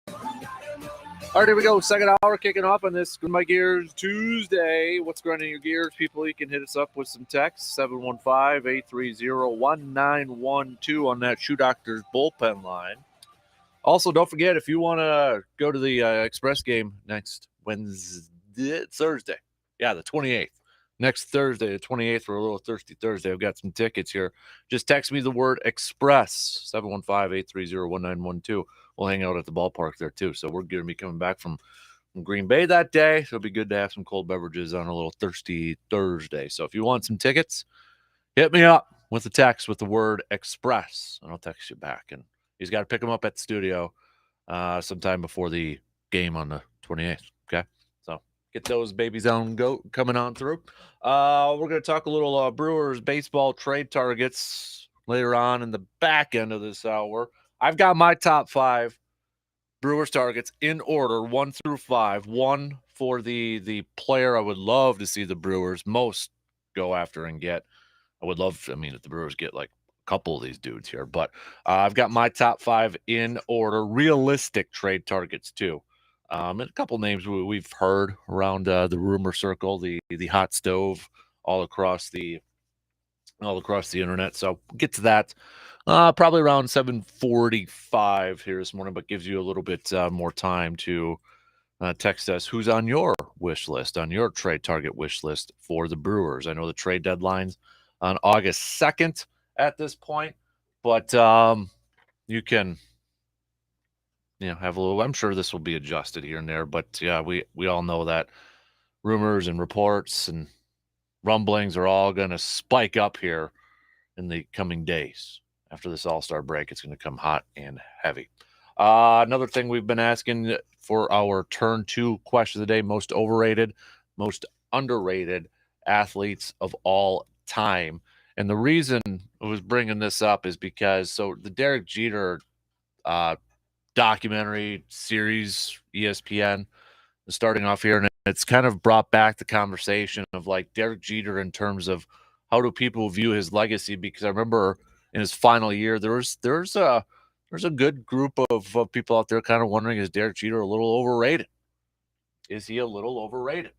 All right, here we go. Second hour kicking off on this Grind My Gears Tuesday. What's grinding your gears? People, you can hit us up with some text, 715-830-1912 on that Shoe Doctor's bullpen line. Also, don't forget, if you want to go to the Express game next Thursday. Yeah, the 28th. Next Thursday, the 28th, for a little Thirsty Thursday. I've got some tickets here. Just text me the word Express, 715-830-1912. We'll hang out at the ballpark there, too. So we're going to be coming back from Green Bay that day. So it'll be good to have some cold beverages on a little Thirsty Thursday. So if you want some tickets, hit me up with a text with the word Express, and I'll text you back. And he's got to pick them up at the studio sometime before the game on the 28th, okay? So get those babies on coming on through. We're going to talk a little Brewers baseball trade targets later on in the back end of this hour. I've got my top 5 Brewers targets in order, 1 through 5. 1 for the player I would love to see the Brewers most go after and get. I would love, if the Brewers get like a couple of these dudes here, but I've got my top 5 in order, realistic trade targets too. And a couple names we've heard around the rumor circle, the hot stove all across the internet. So we'll get to that probably around 7:45 here this morning, but gives you a little bit more time to text us who's on your wish list, on your trade target wish list for the Brewers. I know the trade deadline's on August 2nd at this point, but you can have a little. I'm sure this will be adjusted here and there, but yeah, we all know that rumors and reports and rumblings are all going to spike up here in the coming days. After this All-Star break, it's going to come hot and heavy. Another thing we've been asking for our turn 2 question of the day: most overrated, most underrated athletes of all time. And the reason I was bringing this up is because the Derek Jeter documentary series, ESPN, is starting off here, and it's kind of brought back the conversation of like Derek Jeter in terms of how do people view his legacy. Because I remember in his final year, there's a good group of people out there kind of wondering, is Derek Jeter a little overrated? Is he a little overrated?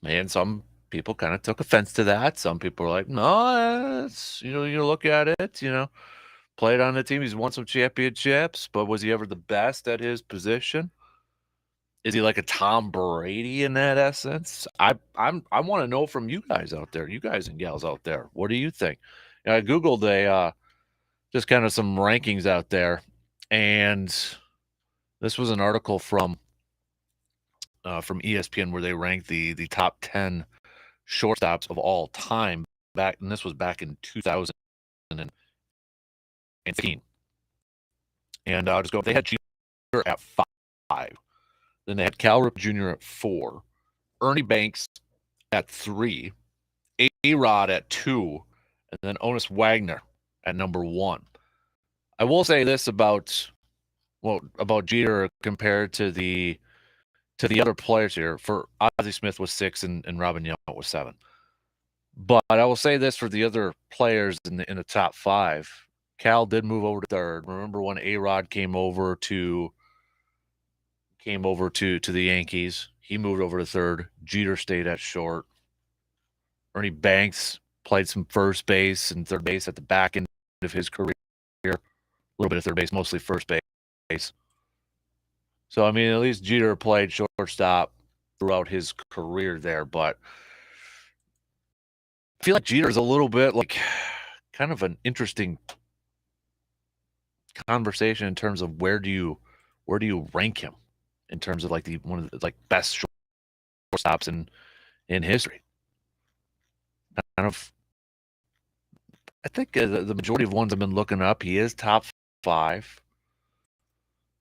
And some people kind of took offense to that. Some people are like, no, it's, you look at it, played on the team. He's won some championships, but was he ever the best at his position? Is he like a Tom Brady in that essence? I want to know from you guys out there, you guys and gals out there. What do you think? I Googled just kind of some rankings out there, and this was an article from ESPN where they ranked the top 10 shortstops of all time back, and this was back in 2015. And I'll just go. They had Jeter at 5. Then they had Cal Ripken Jr. at 4, Ernie Banks at 3, A-Rod at 2, and then Honus Wagner at number 1. I will say this about Jeter compared to the other players here. For Ozzie Smith was 6 and Robin Yount was 7. But I will say this for the other players in the top 5. Cal did move over to 3rd. Remember when A-Rod came over to the Yankees? He moved over to 3rd. Jeter stayed at short. Ernie Banks played some first base and third base at the back end of his career. A little bit of third base, mostly first base. So, at least Jeter played shortstop throughout his career there. But I feel like Jeter is a little bit like kind of an interesting conversation in terms of where do you rank him in terms of like one of the best shortstops in history. Kind of, I think the majority of ones I've been looking up, he is top 5,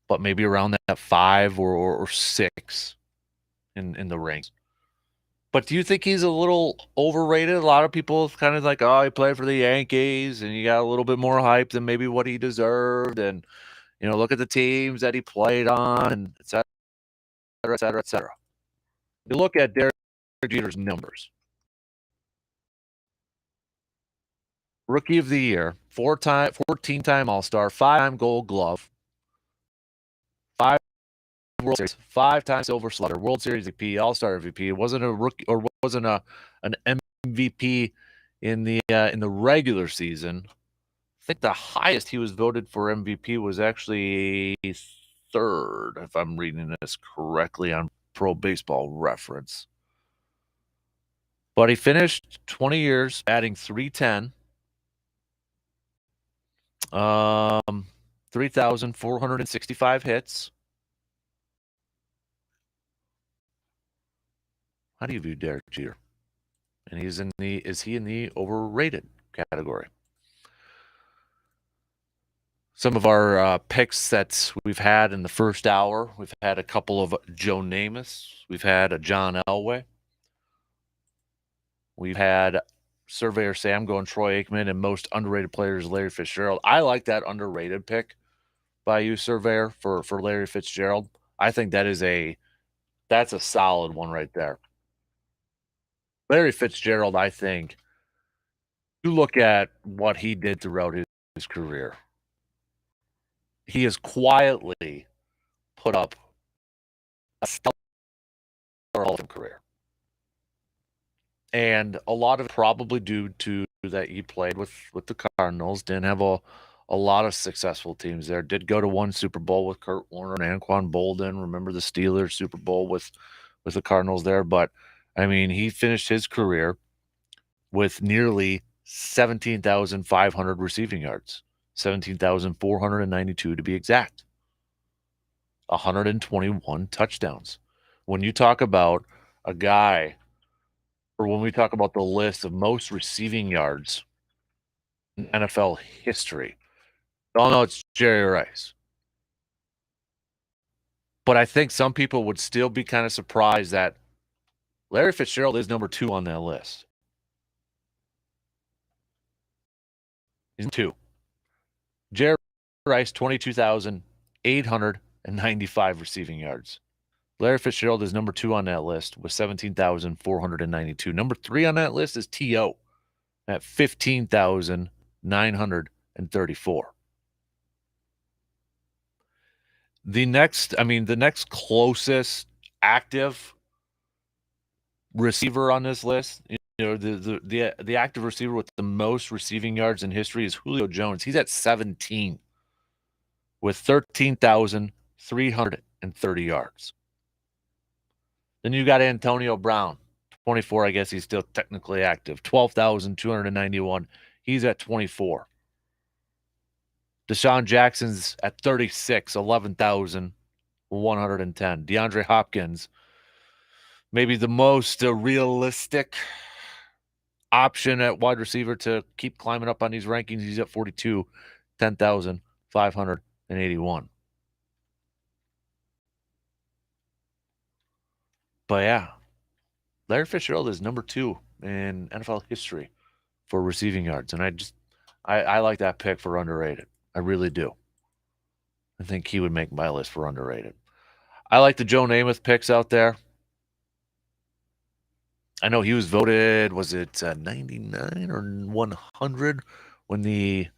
but maybe around that 5 or 6 in the ranks. But do you think he's a little overrated? A lot of people kind of like, oh, he played for the Yankees and he got a little bit more hype than maybe what he deserved. And, look at the teams that he played on, and et cetera, et cetera, et cetera. You look at Derek Jeter's numbers. Rookie of the Year, 14-time All-Star, 5-time Gold Glove, 5 World Series, 5-time Silver Slugger, World Series MVP, All-Star MVP. It wasn't a rookie or wasn't an MVP in the regular season. I think the highest he was voted for MVP was actually third, if I'm reading this correctly on Pro Baseball Reference. But he finished 20 years, batting .310, 3,465 hits. How do you view Derek Jeter? And is he in the overrated category? Some of our picks that we've had in the first hour, we've had a couple of Joe Namath. We've had a John Elway. We've had Surveyor Sam going Troy Aikman, and most underrated players Larry Fitzgerald. I like that underrated pick by you, Surveyor, for Larry Fitzgerald. I think that's a solid one right there. Larry Fitzgerald, I think, you look at what he did throughout his career. He has quietly put up a stellar career. And a lot of it probably due to that he played with the Cardinals, didn't have a lot of successful teams there. Did go to one Super Bowl with Kurt Warner and Anquan Bolden. Remember the Steelers Super Bowl with the Cardinals there. But, I mean, he finished his career with nearly 17,500 receiving yards, 17,492 to be exact, 121 touchdowns. When you talk about a guy, or when we talk about the list of most receiving yards in NFL history, oh no, it's Jerry Rice. But I think some people would still be kind of surprised that Larry Fitzgerald is number 2 on that list. He's 2. Jerry Rice, 22,895 receiving yards. Larry Fitzgerald is number 2 on that list with 17,492. Number 3 on that list is T.O. at 15,934. The next closest active receiver on this list, the active receiver with the most receiving yards in history is Julio Jones. He's at 17 with 13,330 yards. Then you got Antonio Brown, 24. I guess he's still technically active. 12,291. He's at 24. Deshaun Jackson's at 36, 11,110. DeAndre Hopkins, maybe the most realistic option at wide receiver to keep climbing up on these rankings. He's at 42, 10,581. But yeah, Larry Fitzgerald is number 2 in NFL history for receiving yards. And I like that pick for underrated. I really do. I think he would make my list for underrated. I like the Joe Namath picks out there. I know he was voted, was it 99 or 100 when the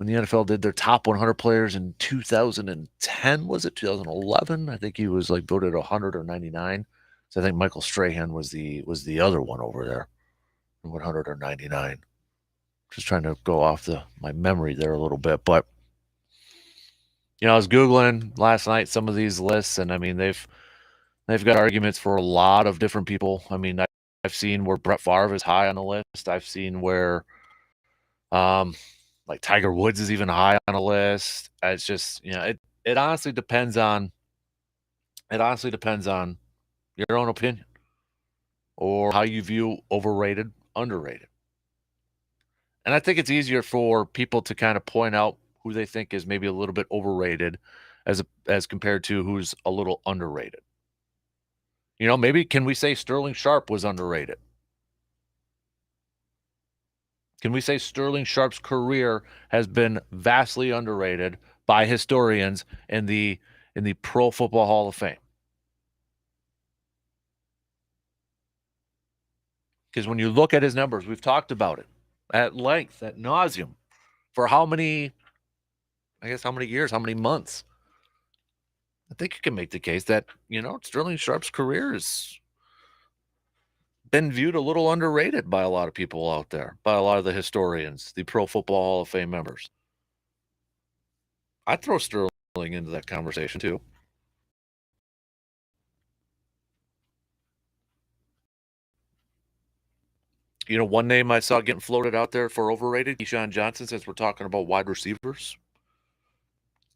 NFL did their top 100 players in 2010? Was it 2011? I think he was like voted 100 or 99. So I think Michael Strahan was the other one over there, 100 or 99. Just trying to go off my memory there a little bit, but I was Googling last night some of these lists, and I mean they've got arguments for a lot of different people. I mean, I've seen where Brett Favre is high on the list. I've seen where like Tiger Woods is even high on a list. It's just, it honestly depends on your own opinion or how you view overrated, underrated. And I think it's easier for people to kind of point out who they think is maybe a little bit overrated as compared to who's a little underrated. Maybe can we say Sterling Sharp was underrated? Can we say Sterling Sharp's career has been vastly underrated by historians in the Pro Football Hall of Fame? Because when you look at his numbers, we've talked about it. at length, at nauseum, for how many years, how many months. I think you can make the case that, Sterling Sharp's career has been viewed a little underrated by a lot of people out there, by a lot of the historians, the Pro Football Hall of Fame members. I'd throw Sterling into that conversation too. One name I saw getting floated out there for overrated, Keyshawn Johnson, since we're talking about wide receivers.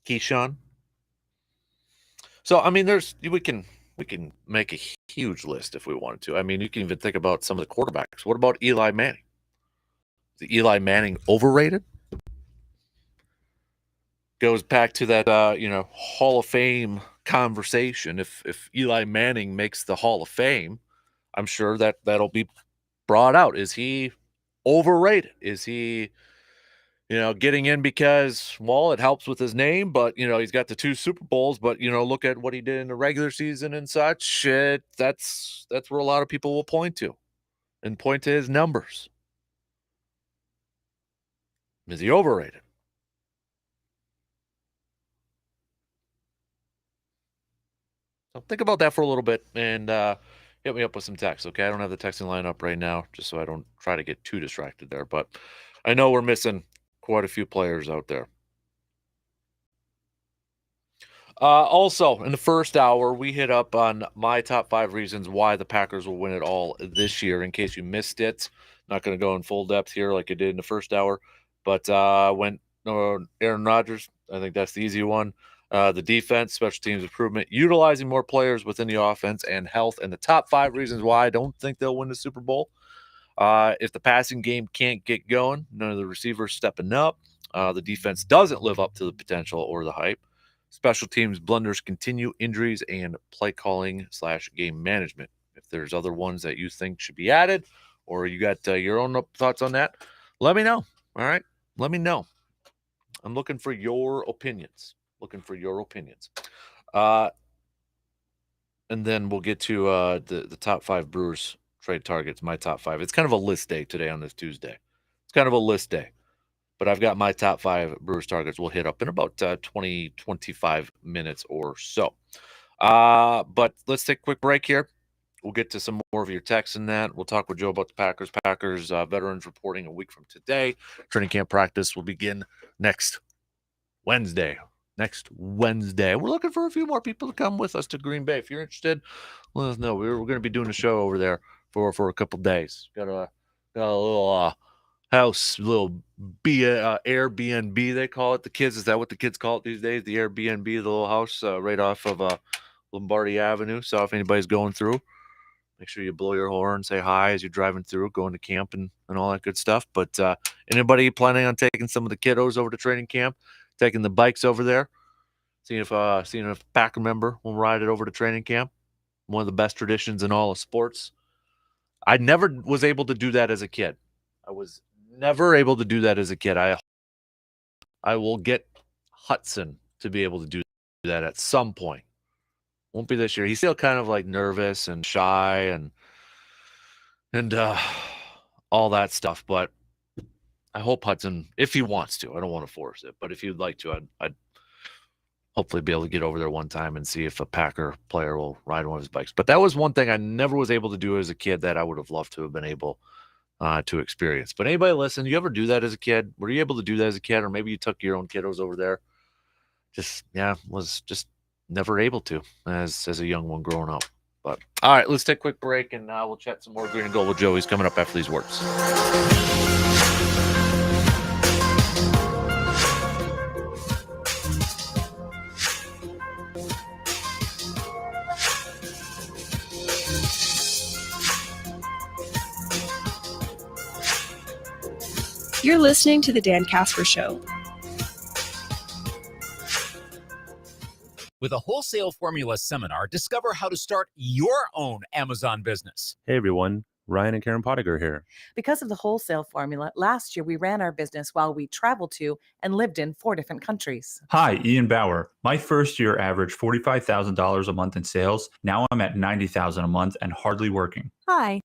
Keyshawn. So, I mean, we can make a huge list if we wanted to. I mean, you can even think about some of the quarterbacks. What about Eli Manning? Is Eli Manning overrated? Goes back to that, Hall of Fame conversation. If Eli Manning makes the Hall of Fame, I'm sure that'll be brought out. Is he overrated? Is he, getting in because, well, it helps with his name, but, he's got the 2 Super Bowls, but, look at what he did in the regular season and such. That's where a lot of people will point to and point to his numbers. Is he overrated? So think about that for a little bit and hit me up with some text, okay? I don't have the texting line up right now, just so I don't try to get too distracted there. But I know we're missing quite a few players out there. Also, in the first hour, we hit up on my top 5 reasons why the Packers will win it all this year. In case you missed it, not going to go in full depth here like I did in the first hour, but went Aaron Rodgers. I think that's the easy one. The defense, special teams improvement, utilizing more players within the offense, and health. And the top 5 reasons why I don't think they'll win the Super Bowl. If the passing game can't get going, none of the receivers stepping up. The defense doesn't live up to the potential or the hype. Special teams blunders continue, injuries, and play calling / game management. If there's other ones that you think should be added, or you got your own thoughts on that, let me know. All right? Let me know. I'm looking for your opinions. And then we'll get to the top 5 Brewers trade targets, my top 5. It's kind of a list day today on this Tuesday. It's kind of a list day. But I've got my top 5 Brewers targets we'll hit up in about 20, 25 minutes or so. But let's take a quick break here. We'll get to some more of your texts in that. We'll talk with Joe about the Packers. Packers veterans reporting a week from today. Training camp practice will begin next Wednesday. We're looking for a few more people to come with us to Green Bay. If you're interested, let us know. We're going to be doing a show over there for a couple days. Got a little house, little Airbnb, they call it. The kids, is that what the kids call it these days? The Airbnb, the little house right off of Lombardi Avenue. So if anybody's going through, make sure you blow your horn, say hi as you're driving through, going to camp and all that good stuff. But anybody planning on taking some of the kiddos over to training camp, taking the bikes over there, seeing if a Packer member will ride it over to training camp? One of the best traditions in all of sports. I never was able to do that as a kid. I was never able to do that as a kid. I will get Hudson to be able to do that at some point. Won't be this year. He's still kind of like nervous and shy and all that stuff. But I hope Hudson, if he wants to, I don't want to force it, but if you'd like to, I'd hopefully be able to get over there one time and see if a Packer player will ride one of his bikes. But that was one thing I never was able to do as a kid that I would have loved to have been able to experience. But anybody listen, you ever do that as a kid? Were you able to do that as a kid? Or maybe you took your own kiddos over there? Was just never able to as a young one growing up. But all right, let's take a quick break and we'll chat some more Green and Gold with Joe. He's coming up after these words. You're listening to the Dan Kasper Show. With a wholesale formula seminar, discover how to start your own Amazon business. Hey everyone, Ryan and Karen Pottinger here. Because of the wholesale formula, last year we ran our business while we traveled to and lived in 4 different countries. Hi, Ian Bauer. My first year averaged $45,000 a month in sales. Now I'm at $90,000 a month and hardly working. Hi,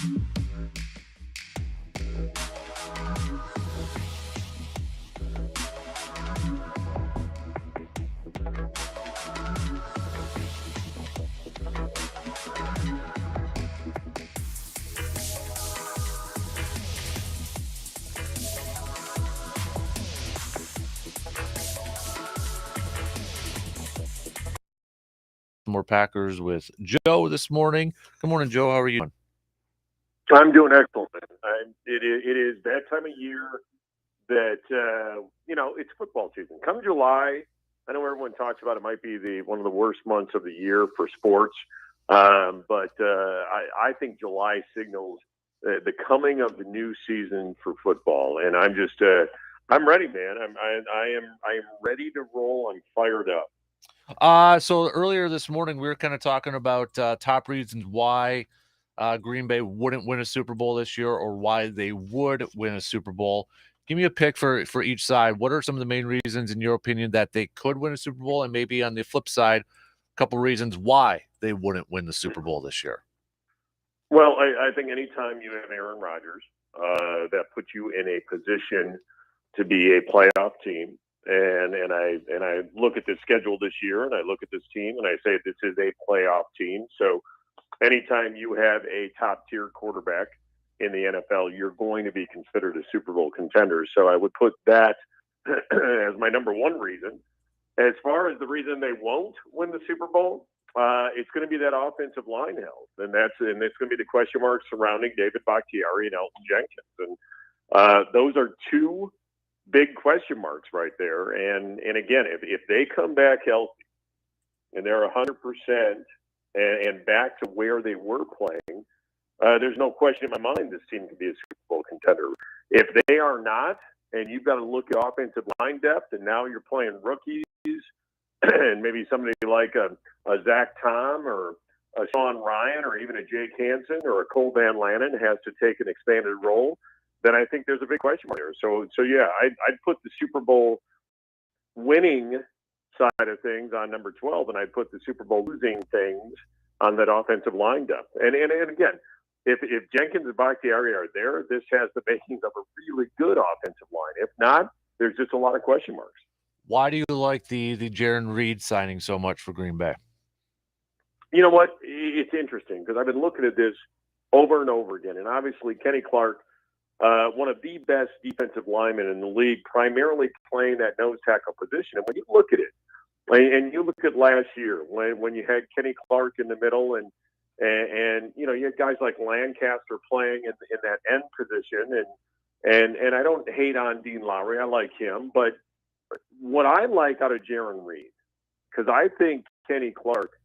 More Packers with Joe this morning. Good morning, Joe. How are you? I'm doing excellent. It is that time of year that it's football season. Come July, I know everyone talks about it might be one of the worst months of the year for sports, but I think July signals the coming of the new season for football, and I'm just I'm ready, man. I am ready to roll. I'm fired up. So earlier this morning, we were kind of talking about top reasons why Green Bay wouldn't win a Super Bowl this year, or why they would win a Super Bowl. Give me a pick for each side. What are some of the main reasons, in your opinion, that they could win a Super Bowl, and maybe on the flip side, a couple reasons why they wouldn't win the Super Bowl this year? Well, I think anytime you have Aaron Rodgers, that puts you in a position to be a playoff team. And I look at the schedule this year, and I look at this team, and I say this is a playoff team. So anytime you have a top-tier quarterback in the NFL, you're going to be considered a Super Bowl contender. So I would put that as my number one reason. As far as the reason they won't win the Super Bowl, it's going to be that offensive line health, and it's going to be the question marks surrounding David Bakhtiari and Elton Jenkins, and those are two big question marks right there. And again, if they come back healthy and they're 100% and back to where they were playing, there's no question in my mind this team can be a Super Bowl contender. If they are not, and you've got to look at offensive line depth, and now you're playing rookies, and maybe somebody like a Zach Tom or a Sean Ryan or even a Jake Hansen or a Cole Van Lanen has to take an expanded role, then I think there's a big question mark there. So yeah, I'd put the Super Bowl winning side of things on number 12, and I'd put the Super Bowl losing things on that offensive line depth. And again, if Jenkins and Bakhtiari are there, this has the makings of a really good offensive line. If not, there's just a lot of question marks. Why do you like the Jaron Reed signing so much for Green Bay? You know what? It's interesting because I've been looking at this over and over again. And obviously, Kenny Clark, one of the best defensive linemen in the league, primarily playing that nose tackle position. And when you look at it, and you look at last year when you had Kenny Clark in the middle and you had guys like Lancaster playing in that end position. And I don't hate on Dean Lowry. I like him. But what I like out of Jaron Reed, because I think Kenny Clark,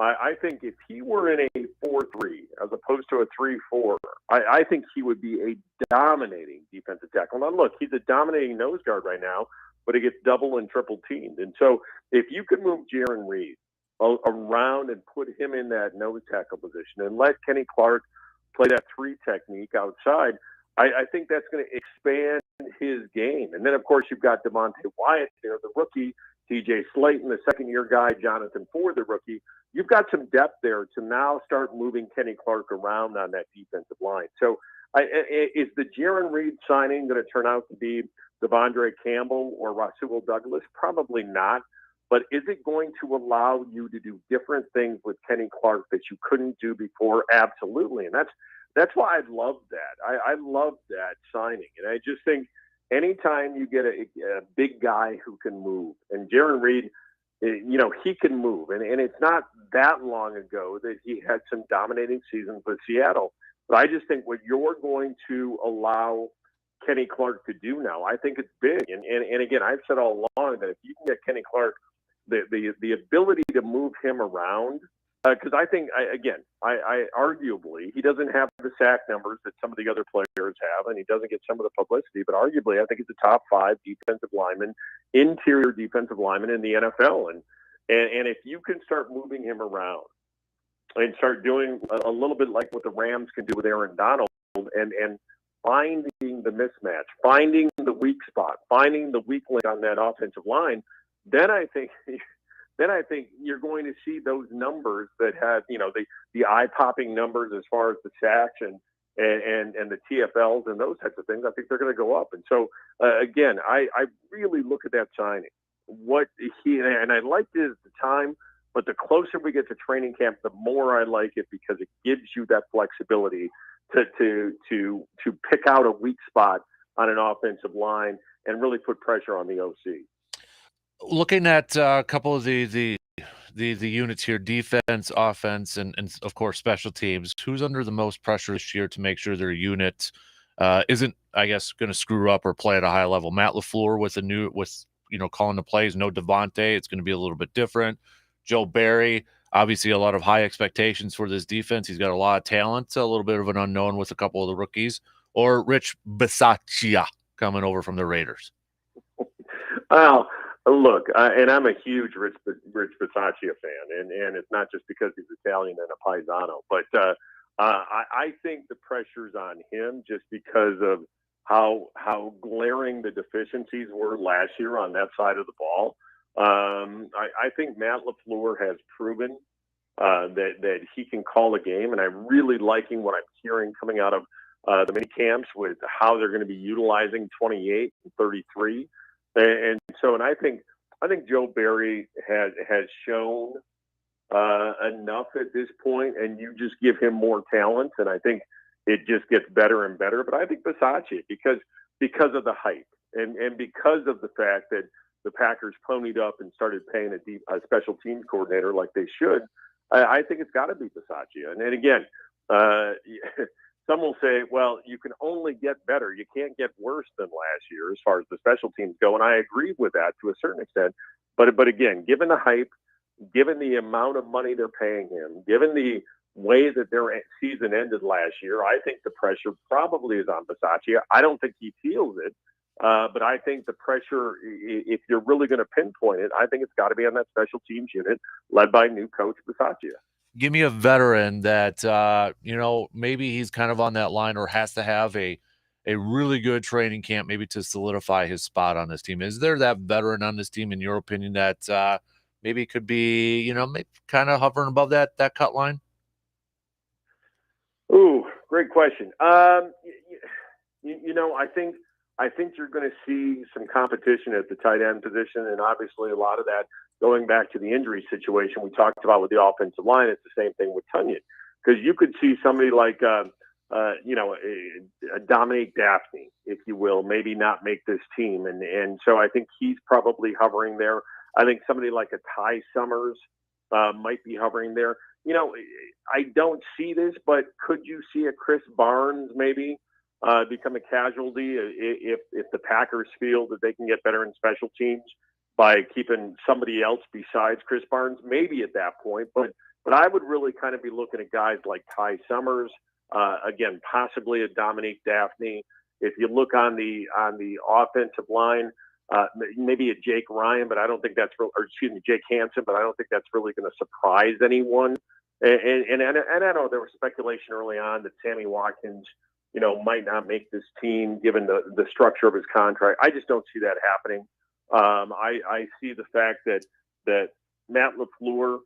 I think if he were in a 4-3 as opposed to a 3-4, I think he would be a dominating defensive tackle. Now, look, he's a dominating nose guard right now, but he gets double and triple teamed. And so if you could move Jaron Reed around and put him in that nose tackle position and let Kenny Clark play that 3 technique outside, I think that's going to expand his game. And then, of course, you've got Devontae Wyatt there, the rookie, TJ Slayton, the second-year guy, Jonathan Ford, the rookie. You've got some depth there to now start moving Kenny Clark around on that defensive line. So is the Jaron Reed signing going to turn out to be Devondre Campbell or Rasul Douglas? Probably not. But is it going to allow you to do different things with Kenny Clark that you couldn't do before? Absolutely. And that's why I love that. I love that signing. And I just think anytime you get a big guy who can move, and Jaron Reed, he can move. And it's not that long ago that he had some dominating seasons with Seattle. But I just think what you're going to allow Kenny Clark to do now, I think it's big. And again, I've said all along that if you can get Kenny Clark the ability to move him around, because I think, I arguably, he doesn't have the sack numbers that some of the other players have, and he doesn't get some of the publicity, but arguably I think he's a top 5 defensive lineman, interior defensive lineman in the NFL. And if you can start moving him around and start doing a little bit like what the Rams can do with Aaron Donald and finding the mismatch, finding the weak spot, finding the weak link on that offensive line, then I think you're going to see those numbers that have, the eye-popping numbers as far as the sacks and the TFLs and those types of things, I think they're going to go up. And so, again, I really look at that signing. And I liked it at the time, but the closer we get to training camp, the more I like it because it gives you that flexibility to pick out a weak spot on an offensive line and really put pressure on the OC. Looking at a couple of the units here, defense, offense, and of course special teams, who's under the most pressure this year to make sure their unit isn't, I guess, going to screw up or play at a high level? Matt LaFleur with calling the plays, no Devontae, it's going to be a little bit different. Joe Barry, obviously a lot of high expectations for this defense. He's got a lot of talent, a little bit of an unknown with a couple of the rookies. Or Rich Bisaccia coming over from the Raiders. Well, look, and I'm a huge Rich Bisaccia fan, and it's not just because he's Italian and a paisano, but I think the pressure's on him just because of how glaring the deficiencies were last year on that side of the ball. I think Matt LaFleur has proven that he can call a game, and I'm really liking what I'm hearing coming out of the mini camps with how they're going to be utilizing 28 and 33. And I think Joe Barry has shown enough at this point, and you just give him more talent, and I think it just gets better and better. But I think Bisaccia, because of the hype and because of the fact that the Packers ponied up and started paying a special teams coordinator like they should, I think it's got to be Bisaccia. And again, some will say, well, you can only get better. You can't get worse than last year as far as the special teams go. And I agree with that to a certain extent. But again, given the hype, given the amount of money they're paying him, given the way that their season ended last year, I think the pressure probably is on Bisaccia. I don't think he feels it. But I think the pressure, if you're really going to pinpoint it, I think it's got to be on that special teams unit led by new coach Bisaccia. Give me a veteran that, maybe he's kind of on that line or has to have a really good training camp maybe to solidify his spot on this team. Is there that veteran on this team, in your opinion, that maybe could be, maybe kind of hovering above that cut line? Ooh, great question. I think you're going to see some competition at the tight end position, and obviously a lot of that going back to the injury situation we talked about with the offensive line. It's the same thing with Tunyon, because you could see somebody like a Dominique Daphne, if you will, maybe not make this team, and so I think he's probably hovering there. I think somebody like a Ty Summers might be hovering there. I don't see this, but could you see a Chris Barnes maybe become a casualty if the Packers feel that they can get better in special teams by keeping somebody else besides Chris Barnes? Maybe at that point, but I would really kind of be looking at guys like Ty Summers, again, possibly a Dominique Daphne. If you look on the offensive line, maybe a Jake Ryan, but I don't think that's real, or excuse me, Jake Hansen, but I don't think that's really going to surprise anyone. And I know there was speculation early on that Sammy Watkins, might not make this team given the structure of his contract. I just don't see that happening. I see the fact that Matt LaFleur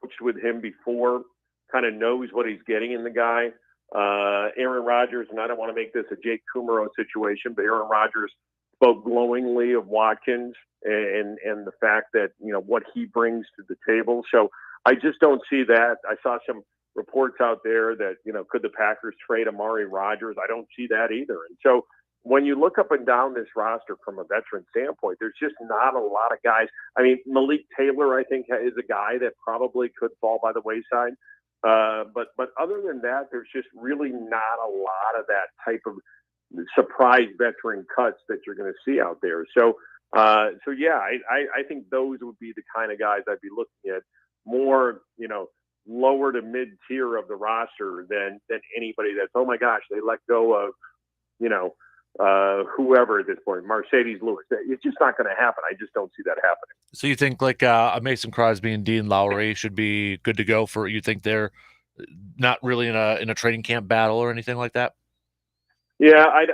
coached with him before, kind of knows what he's getting in the guy. Aaron Rodgers, and I don't want to make this a Jake Kumaro situation, but Aaron Rodgers spoke glowingly of Watkins and the fact that, what he brings to the table. So I just don't see that. I saw some reports out there that, could the Packers trade Amari Rodgers? I don't see that either. And so when you look up and down this roster from a veteran standpoint, there's just not a lot of guys. I mean, Malik Taylor, I think, is a guy that probably could fall by the wayside. But other than that, there's just really not a lot of that type of surprise veteran cuts that you're going to see out there. So yeah, I think those would be the kind of guys I'd be looking at more, lower to mid tier of the roster than anybody that's, oh my gosh, they let go of, whoever at this point, Mercedes Lewis. It's just not going to happen. I just don't see that happening. So you think like a Mason Crosby and Dean Lowry should be good to go for, you think they're not really in a training camp battle or anything like that? Yeah, I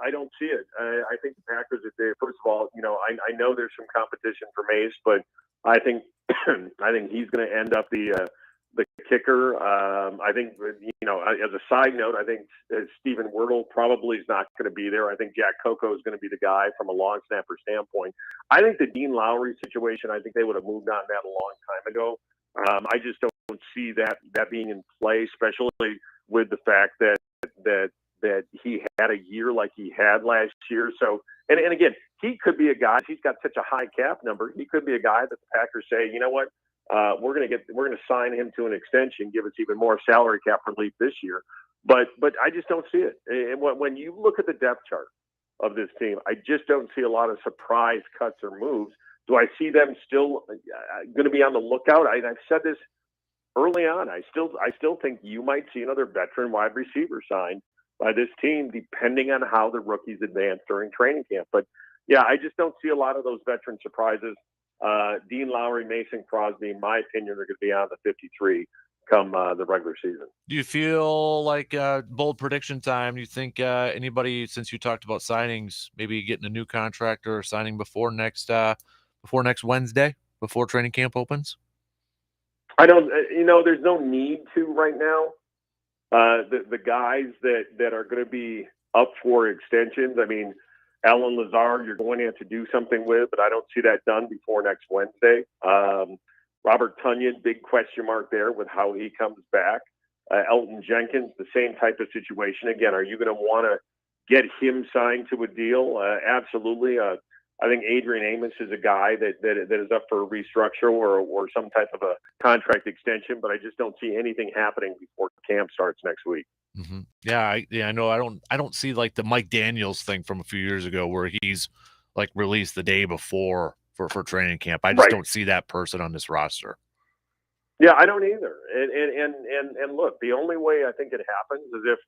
don't see it. I think the Packers, if they, first of all, I know there's some competition for Mace, but I think he's going to end up the the kicker. I think, as a side note, I think Stephen Wordle probably is not going to be there. I think Jack Coco is going to be the guy from a long snapper standpoint. I think the Dean Lowry situation, I think they would have moved on that a long time ago. I just don't see that being in play, especially with the fact that he had a year like he had last year. So, and again, he could be a guy. He's got such a high cap number. He could be a guy that the Packers say, you know what, we're going to sign him to an extension, give us even more salary cap relief this year. But I just don't see it. And when you look at the depth chart of this team, I just don't see a lot of surprise cuts or moves. Do I see them still going to be on the lookout? I've said this early on. I still think you might see another veteran wide receiver signed by this team, depending on how the rookies advance during training camp. But yeah, I just don't see a lot of those veteran surprises. Dean Lowry, Mason Crosby, in my opinion, are going to be on the 53 come the regular season. Do you feel like bold prediction time? Do you think anybody, since you talked about signings, maybe getting a new contract or signing before next Wednesday, before training camp opens? I don't. There's no need to right now. The guys that are going to be up for extensions, I mean, Alan Lazard, you're going to have to do something with, but I don't see that done before next Wednesday. Robert Tunyon, big question mark there with how he comes back. Elton Jenkins, the same type of situation. Again, are you going to want to get him signed to a deal? Absolutely. I think Adrian Amos is a guy that is up for a restructure or some type of a contract extension, but I just don't see anything happening before camp starts next week. Mm-hmm. Yeah, I know. I don't see like the Mike Daniels thing from a few years ago where he's like released the day before for training camp. I just don't see that person on this roster. Yeah, I don't either. And look, the only way I think it happens is if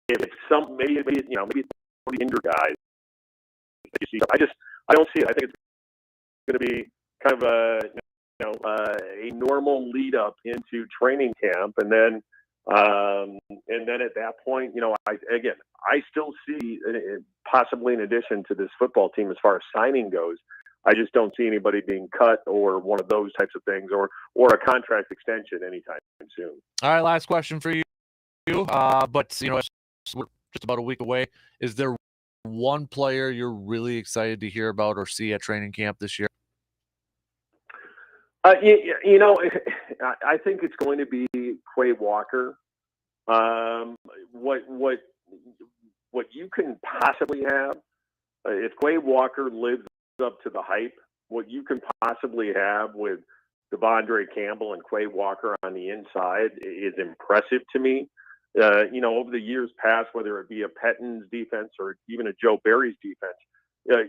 it's some maybe the injured guys. I don't see it. I think it's going to be kind of a normal lead up into training camp, and then at that point, I still see possibly in addition to this football team as far as signing goes, I just don't see anybody being cut or one of those types of things or a contract extension anytime soon. All right, last question for you. But we're just about a week away. Is there one player you're really excited to hear about or see at training camp this year? I think it's going to be Quay Walker. What you can possibly have, if Quay Walker lives up to the hype, what you can possibly have with Devondre Campbell and Quay Walker on the inside is impressive to me. Over the years past, whether it be a Pettin's defense or even a Joe Barry's defense,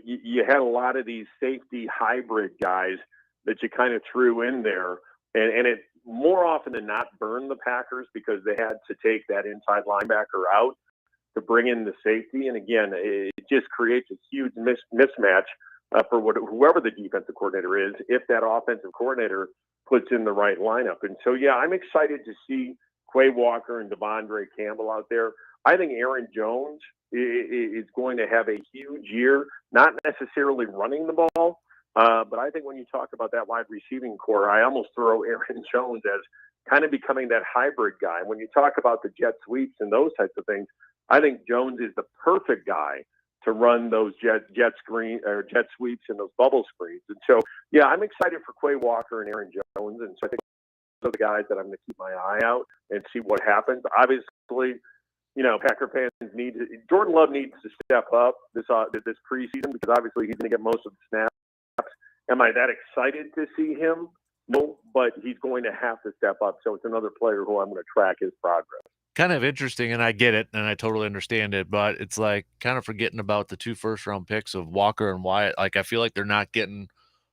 you had a lot of these safety hybrid guys that you kind of threw in there, and it more often than not burned the Packers because they had to take that inside linebacker out to bring in the safety. And again, it just creates a huge mismatch for whoever the defensive coordinator is, if that offensive coordinator puts in the right lineup. And so, yeah, I'm excited to see Quay Walker and Devondre Campbell out there. I think Aaron Jones is going to have a huge year, not necessarily running the ball, but I think when you talk about that wide receiving core, I almost throw Aaron Jones as kind of becoming that hybrid guy. When you talk about the jet sweeps and those types of things, I think Jones is the perfect guy to run those jet sweeps and those bubble screens. And so, yeah, I'm excited for Quay Walker and Aaron Jones. And so I think those are the guys that I'm going to keep my eye out and see what happens. Obviously, Packer fans Jordan Love needs to step up this preseason because obviously he's going to get most of the snaps. Am I that excited to see him? No, but he's going to have to step up. So it's another player who I'm going to track his progress. Kind of interesting, and I get it, and I totally understand it, but it's like kind of forgetting about the 2 first-round picks of Walker and Wyatt. Like, I feel like they're not getting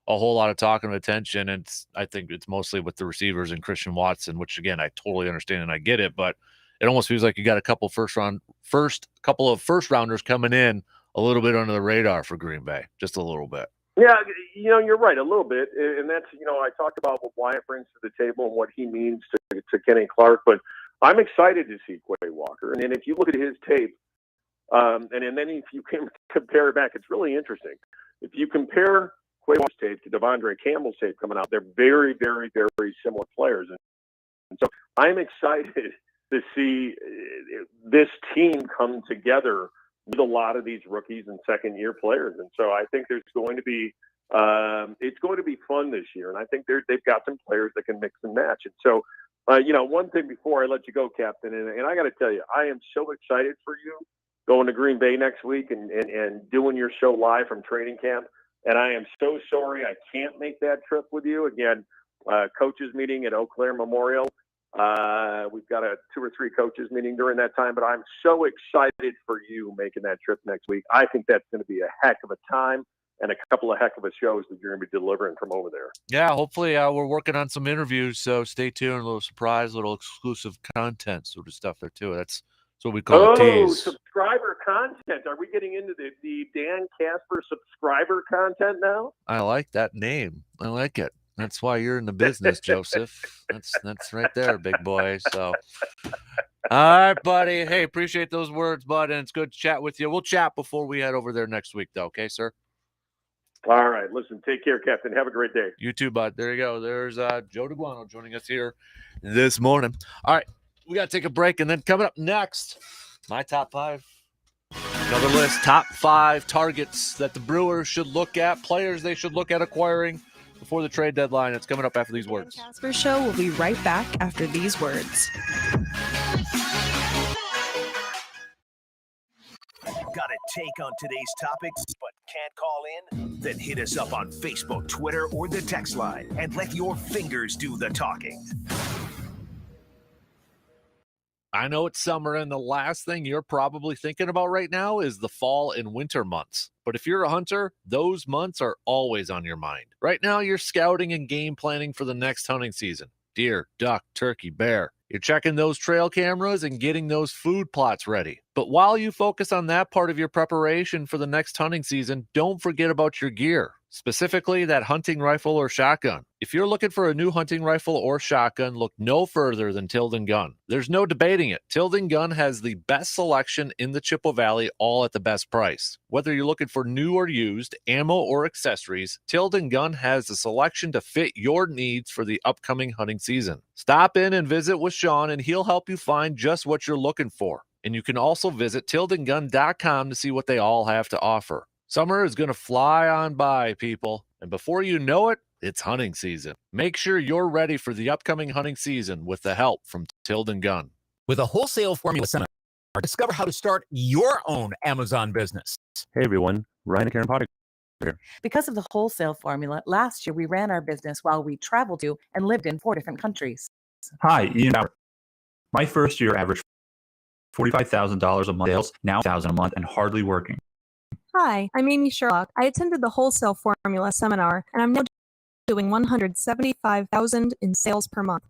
a whole lot of talk and attention, and I think it's mostly with the receivers and Christian Watson, which, again, I totally understand and I get it, but it almost feels like you got a couple of first-rounders coming in a little bit under the radar for Green Bay, just a little bit. Yeah, you're right, a little bit, and that's, I talked about what Wyatt brings to the table and what he means to Kenny Clark, but I'm excited to see Quay Walker. And if you look at his tape, and then if you can compare it back, it's really interesting. If you compare Cuevo's tape to Devondre Campbell's tape coming out. They're very, very, very similar players. And so I'm excited to see this team come together with a lot of these rookies and second-year players. And so I think there's going to be it's going to be fun this year. And I think they've got some players that can mix and match. And so, one thing before I let you go, Captain, and I got to tell you, I am so excited for you going to Green Bay next week and doing your show live from training camp. And I am so sorry I can't make that trip with you. Again, coaches meeting at Eau Claire Memorial. We've got a 2 or 3 coaches meeting during that time, but I'm so excited for you making that trip next week. I think that's going to be a heck of a time and a couple of heck of a shows that you're going to be delivering from over there. Yeah, hopefully we're working on some interviews, so stay tuned. A little surprise, little exclusive content sort of stuff there too. That's what we call a tease. Subscriber content. Are we getting into the Dan Kasper subscriber content now? I like that name. I like it. That's why you're in the business, Joseph. That's right there, big boy. So, all right, buddy. Hey, appreciate those words, bud, and it's good to chat with you. We'll chat before we head over there next week, though. Okay, sir? All right. Listen, take care, Captain. Have a great day. You too, bud. There you go. There's Joe DeGuano joining us here this morning. All right, we got to take a break, and then coming up next, my top 5. Another list, top 5 targets that the Brewers should look at, players they should look at acquiring before the trade deadline. It's coming up after these words. Dan Kasper Show will be right back after these words. Got a take on today's topics but can't call in? Then hit us up on Facebook, Twitter, or the text line and let your fingers do the talking. I know it's summer, and the last thing you're probably thinking about right now is the fall and winter months. But if you're a hunter, those months are always on your mind. Right now, you're scouting and game planning for the next hunting season. Deer, duck, turkey, bear. You're checking those trail cameras and getting those food plots ready. But while you focus on that part of your preparation for the next hunting season, don't forget about your gear. Specifically, that hunting rifle or shotgun. If you're looking for a new hunting rifle or shotgun, look no further than Tilden Gun. There's no debating it. Tilden Gun has the best selection in the Chippewa Valley, all at the best price. Whether you're looking for new or used, ammo or accessories, Tilden Gun has the selection to fit your needs for the upcoming hunting season. Stop in and visit with Sean, and he'll help you find just what you're looking for. And you can also visit tildengun.com to see what they all have to offer. Summer is going to fly on by, people, and before you know it, it's hunting season. Make sure you're ready for the upcoming hunting season with the help from Tilden Gun. With a wholesale formula seminar, discover how to start your own Amazon business. Hey everyone, Ryan and Karen Potter here. Because of the wholesale formula, last year we ran our business while we traveled to and lived in 4 different countries. Hi, Ian Bauer. My first year averaged $45,000 a month sales, now $1,000 a month, and hardly working. Hi, I'm Amy Sherlock. I attended the Wholesale Formula seminar, and I'm now doing $175,000 in sales per month.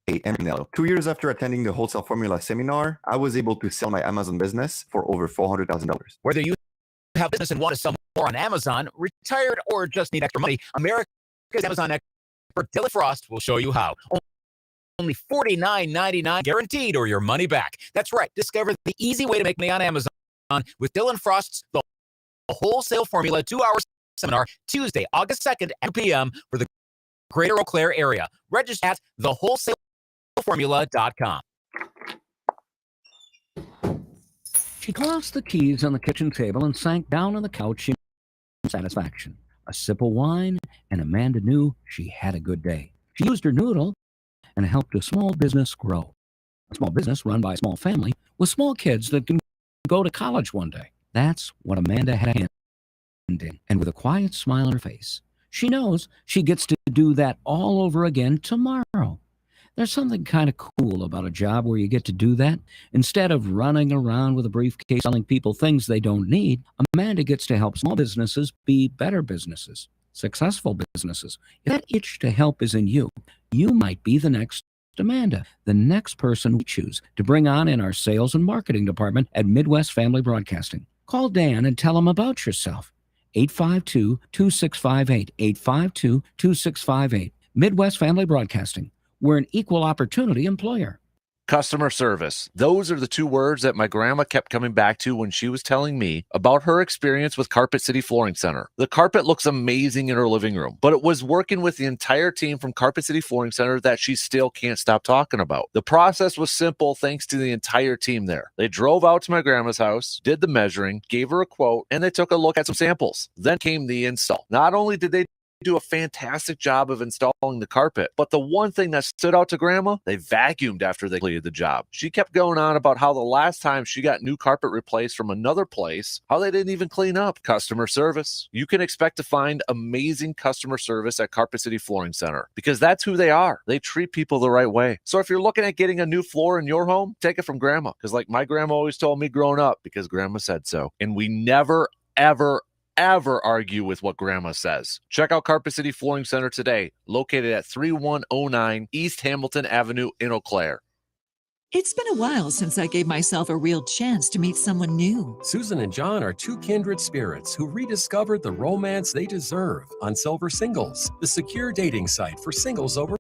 Hey, Emil. 2 years after attending the Wholesale Formula seminar, I was able to sell my Amazon business for over $400,000. Whether you have business and want to sell more on Amazon, retired, or just need extra money, America's Amazon expert Dylan Frost will show you how. Only $49.99 guaranteed or your money back. That's right. Discover the easy way to make money on Amazon with Dylan Frost's The Wholesale Formula 2-hour seminar, Tuesday, August 2nd at 2 p.m. for the Greater Eau Claire area. Register at thewholesaleformula.com. She tossed the keys on the kitchen table and sank down on the couch in satisfaction. A sip of wine, and Amanda knew she had a good day. She used her noodle and helped a small business grow. A small business run by a small family with small kids that can go to college one day. That's what Amanda had a hand in. And with a quiet smile on her face, she knows she gets to do that all over again tomorrow. There's something kind of cool about a job where you get to do that. Instead of running around with a briefcase selling people things they don't need, Amanda gets to help small businesses be better businesses, successful businesses. If that itch to help is in you, you might be the next Amanda, the next person we choose to bring on in our sales and marketing department at Midwest Family Broadcasting. Call Dan and tell him about yourself. 852-2658, 852-2658. Midwest Family Broadcasting. We're an equal opportunity employer. Customer service. Those are the two words that my grandma kept coming back to when she was telling me about her experience with Carpet City Flooring Center. The carpet looks amazing in her living room, but it was working with the entire team from Carpet City Flooring Center that she still can't stop talking about. The process was simple thanks to the entire team there. They drove out to my grandma's house, did the measuring, gave her a quote, and they took a look at some samples. Then came the install. Not only did they do a fantastic job of installing the carpet, but the one thing that stood out to Grandma, they vacuumed after they completed the job. She kept going on about how the last time she got new carpet replaced from another place, how they didn't even clean up. Customer service. You can expect to find amazing customer service at Carpet City Flooring Center because that's who they are. They treat people the right way. So if you're looking at getting a new floor in your home, take it from Grandma, because like my grandma always told me growing up, because Grandma said so. And we never, ever argue with what Grandma says. Check out Carpet City Flooring Center today, located at 3109 East Hamilton Avenue in Eau Claire. It's been a while since I gave myself a real chance to meet someone new. Susan and John are two kindred spirits who rediscovered the romance they deserve on Silver Singles, the secure dating site for singles over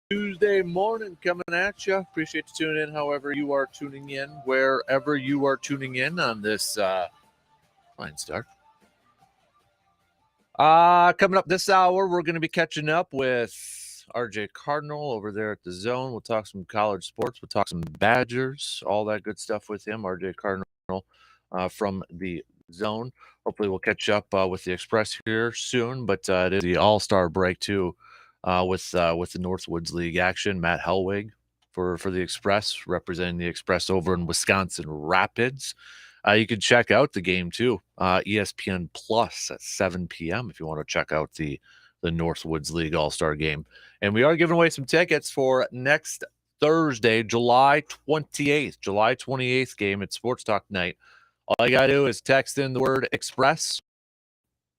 Tuesday morning coming at you. Appreciate you tuning in however you are tuning in, wherever you are tuning in on this fine start. Coming up this hour, we're going to be catching up with RJ Cardinal over there at the Zone. We'll talk some college sports. We'll talk some Badgers, all that good stuff with him, RJ Cardinal from the Zone. Hopefully we'll catch up with the Express here soon, but it is the All-Star break too with the Northwoods League action. Matt Hellwig for the Express, representing the Express over in Wisconsin Rapids. You can check out the game too, ESPN Plus at 7 p.m. if you want to check out the Northwoods League All-Star game. And we are giving away some tickets for next Thursday, July 28th. July 28th game at Sports Talk Night. All you got to do is text in the word Express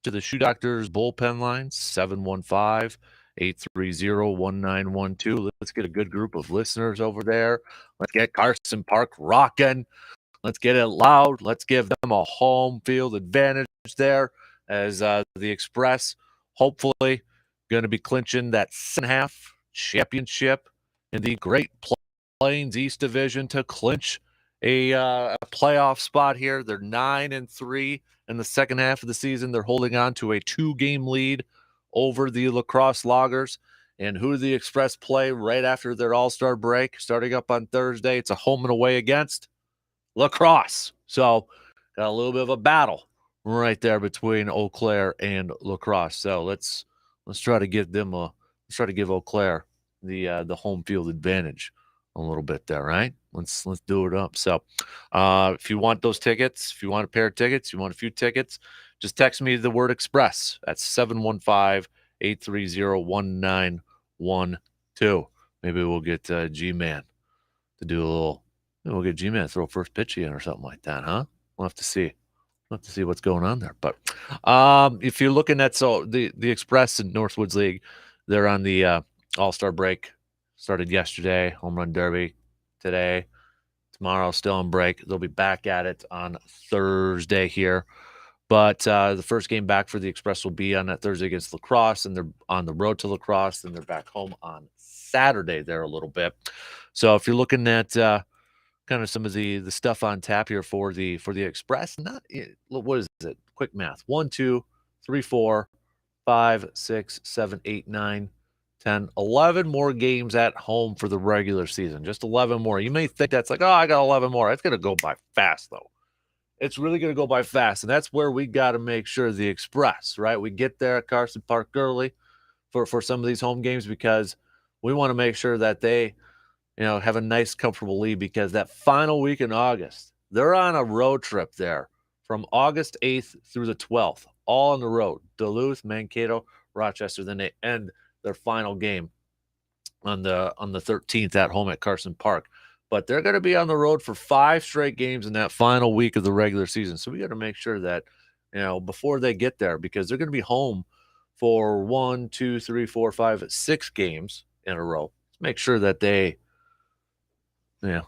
to the Shoe Doctors bullpen line, 715-830-1912. Let's get a good group of listeners over there. Let's get Carson Park rocking. Let's get it loud. Let's give them a home field advantage there as the Express hopefully going to be clinching that second half championship in the Great Plains East Division to clinch a playoff spot here. They're 9-3 in the second half of the season. They're holding on to a 2-game lead over the La Crosse Loggers. And who do the Express play right after their All-Star break? Starting up on Thursday, it's a home and away against La Crosse. So got a little bit of a battle right there between Eau Claire and La Crosse. So let's try to give them Eau Claire the home field advantage a little bit there, right? Let's do it up. So if you want those tickets, if you want a pair of tickets, you want a few tickets, just text me the word Express at 715-830-1912. Maybe we'll get G-Man to do a little. We'll get G-Man to throw first pitch in or something like that, huh? We'll have to see. We'll have to see what's going on there. But if you're looking at the Express and Northwoods League, they're on the All-Star break. Started yesterday, home run derby today. Tomorrow, still on break. They'll be back at it on Thursday here. But the first game back for the Express will be on that Thursday against La Crosse, and they're on the road to La Crosse, and they're back home on Saturday there a little bit. So if you're looking at kind of some of the stuff on tap here for the Express, what is it? Quick math. 1, 2, 3, 4, 5, 6, 7, 8, 9, 10, 11 more games at home for the regular season. Just 11 more. You may think that's like, oh, I got 11 more. That's going to go by fast, though. It's really going to go by fast, and that's where we got to make sure the Express, right? We get there at Carson Park early for some of these home games because we want to make sure that they have a nice, comfortable lead because that final week in August, they're on a road trip there from August 8th through the 12th, all on the road. Duluth, Mankato, Rochester. Then they end their final game on the 13th at home at Carson Park. But they're going to be on the road for 5 straight games in that final week of the regular season. So we got to make sure that, before they get there, because they're going to be home for 1, 2, 3, 4, 5, 6 games in a row. Let's make sure that they, be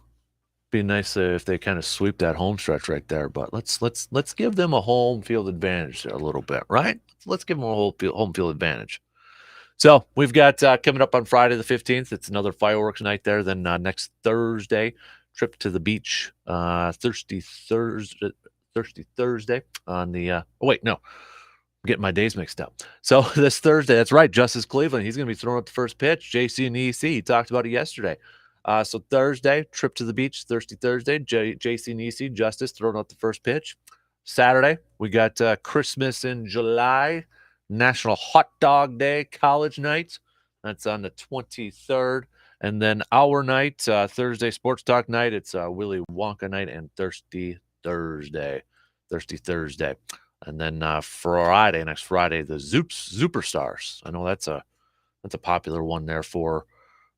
nice if they kind of sweep that home stretch right there. But let's give them a home field advantage there a little bit, right? Let's give them a home field advantage. So we've got coming up on Friday the 15th. It's another fireworks night there. Then next Thursday, trip to the beach. Thirsty Thursday on the. I'm getting my days mixed up. So this Thursday, that's right, Justice Cleveland. He's going to be throwing up the first pitch. JC and EC. He talked about it yesterday. So Thursday, trip to the beach, Thirsty Thursday, JC and EC, Justice throwing out the first pitch. Saturday, we got Christmas in July, National Hot Dog Day, College Night. That's on the 23rd. And then our night, Thursday, Sports Talk Night. It's Willy Wonka Night and Thirsty Thursday. And then next Friday, the Superstars. I know that's a popular one there for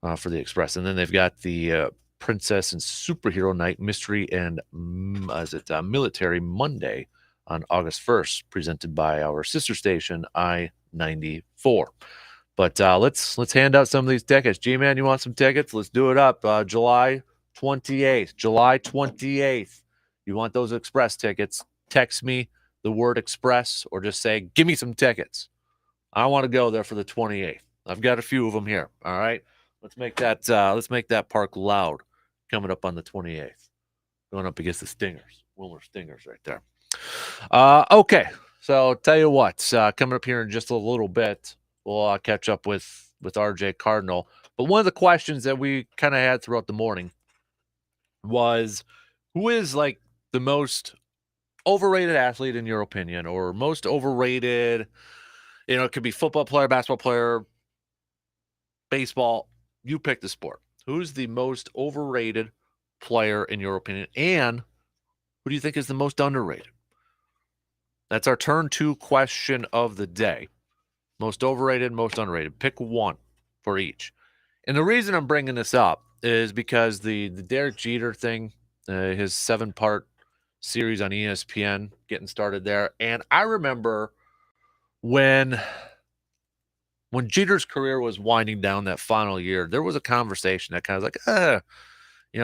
the Express. And then they've got the Princess and Superhero Night, Mystery and Military Monday on August 1st, presented by our sister station, I-94. But let's hand out some of these tickets. G-Man, you want some tickets? Let's do it up. July 28th. You want those Express tickets? Text me the word Express or just say, give me some tickets. I want to go there for the 28th. I've got a few of them here. All right. Let's make that park loud. Coming up on the 28th, going up against the Stingers, Wilmer Stingers, right there. Okay, so tell you what, coming up here in just a little bit, we'll catch up with RJ Cardinal. But one of the questions that we kind of had throughout the morning was, who is like the most overrated athlete in your opinion, or most overrated? You know, it could be football player, basketball player, baseball. You pick the sport. Who's the most overrated player in your opinion, and who do you think is the most underrated? That's our turn 2 question of the day. Most overrated, most underrated. Pick one for each. And the reason I'm bringing this up is because the Derek Jeter thing, his 7-part series on ESPN getting started there. And I remember when Jeter's career was winding down that final year, there was a conversation that kind of like,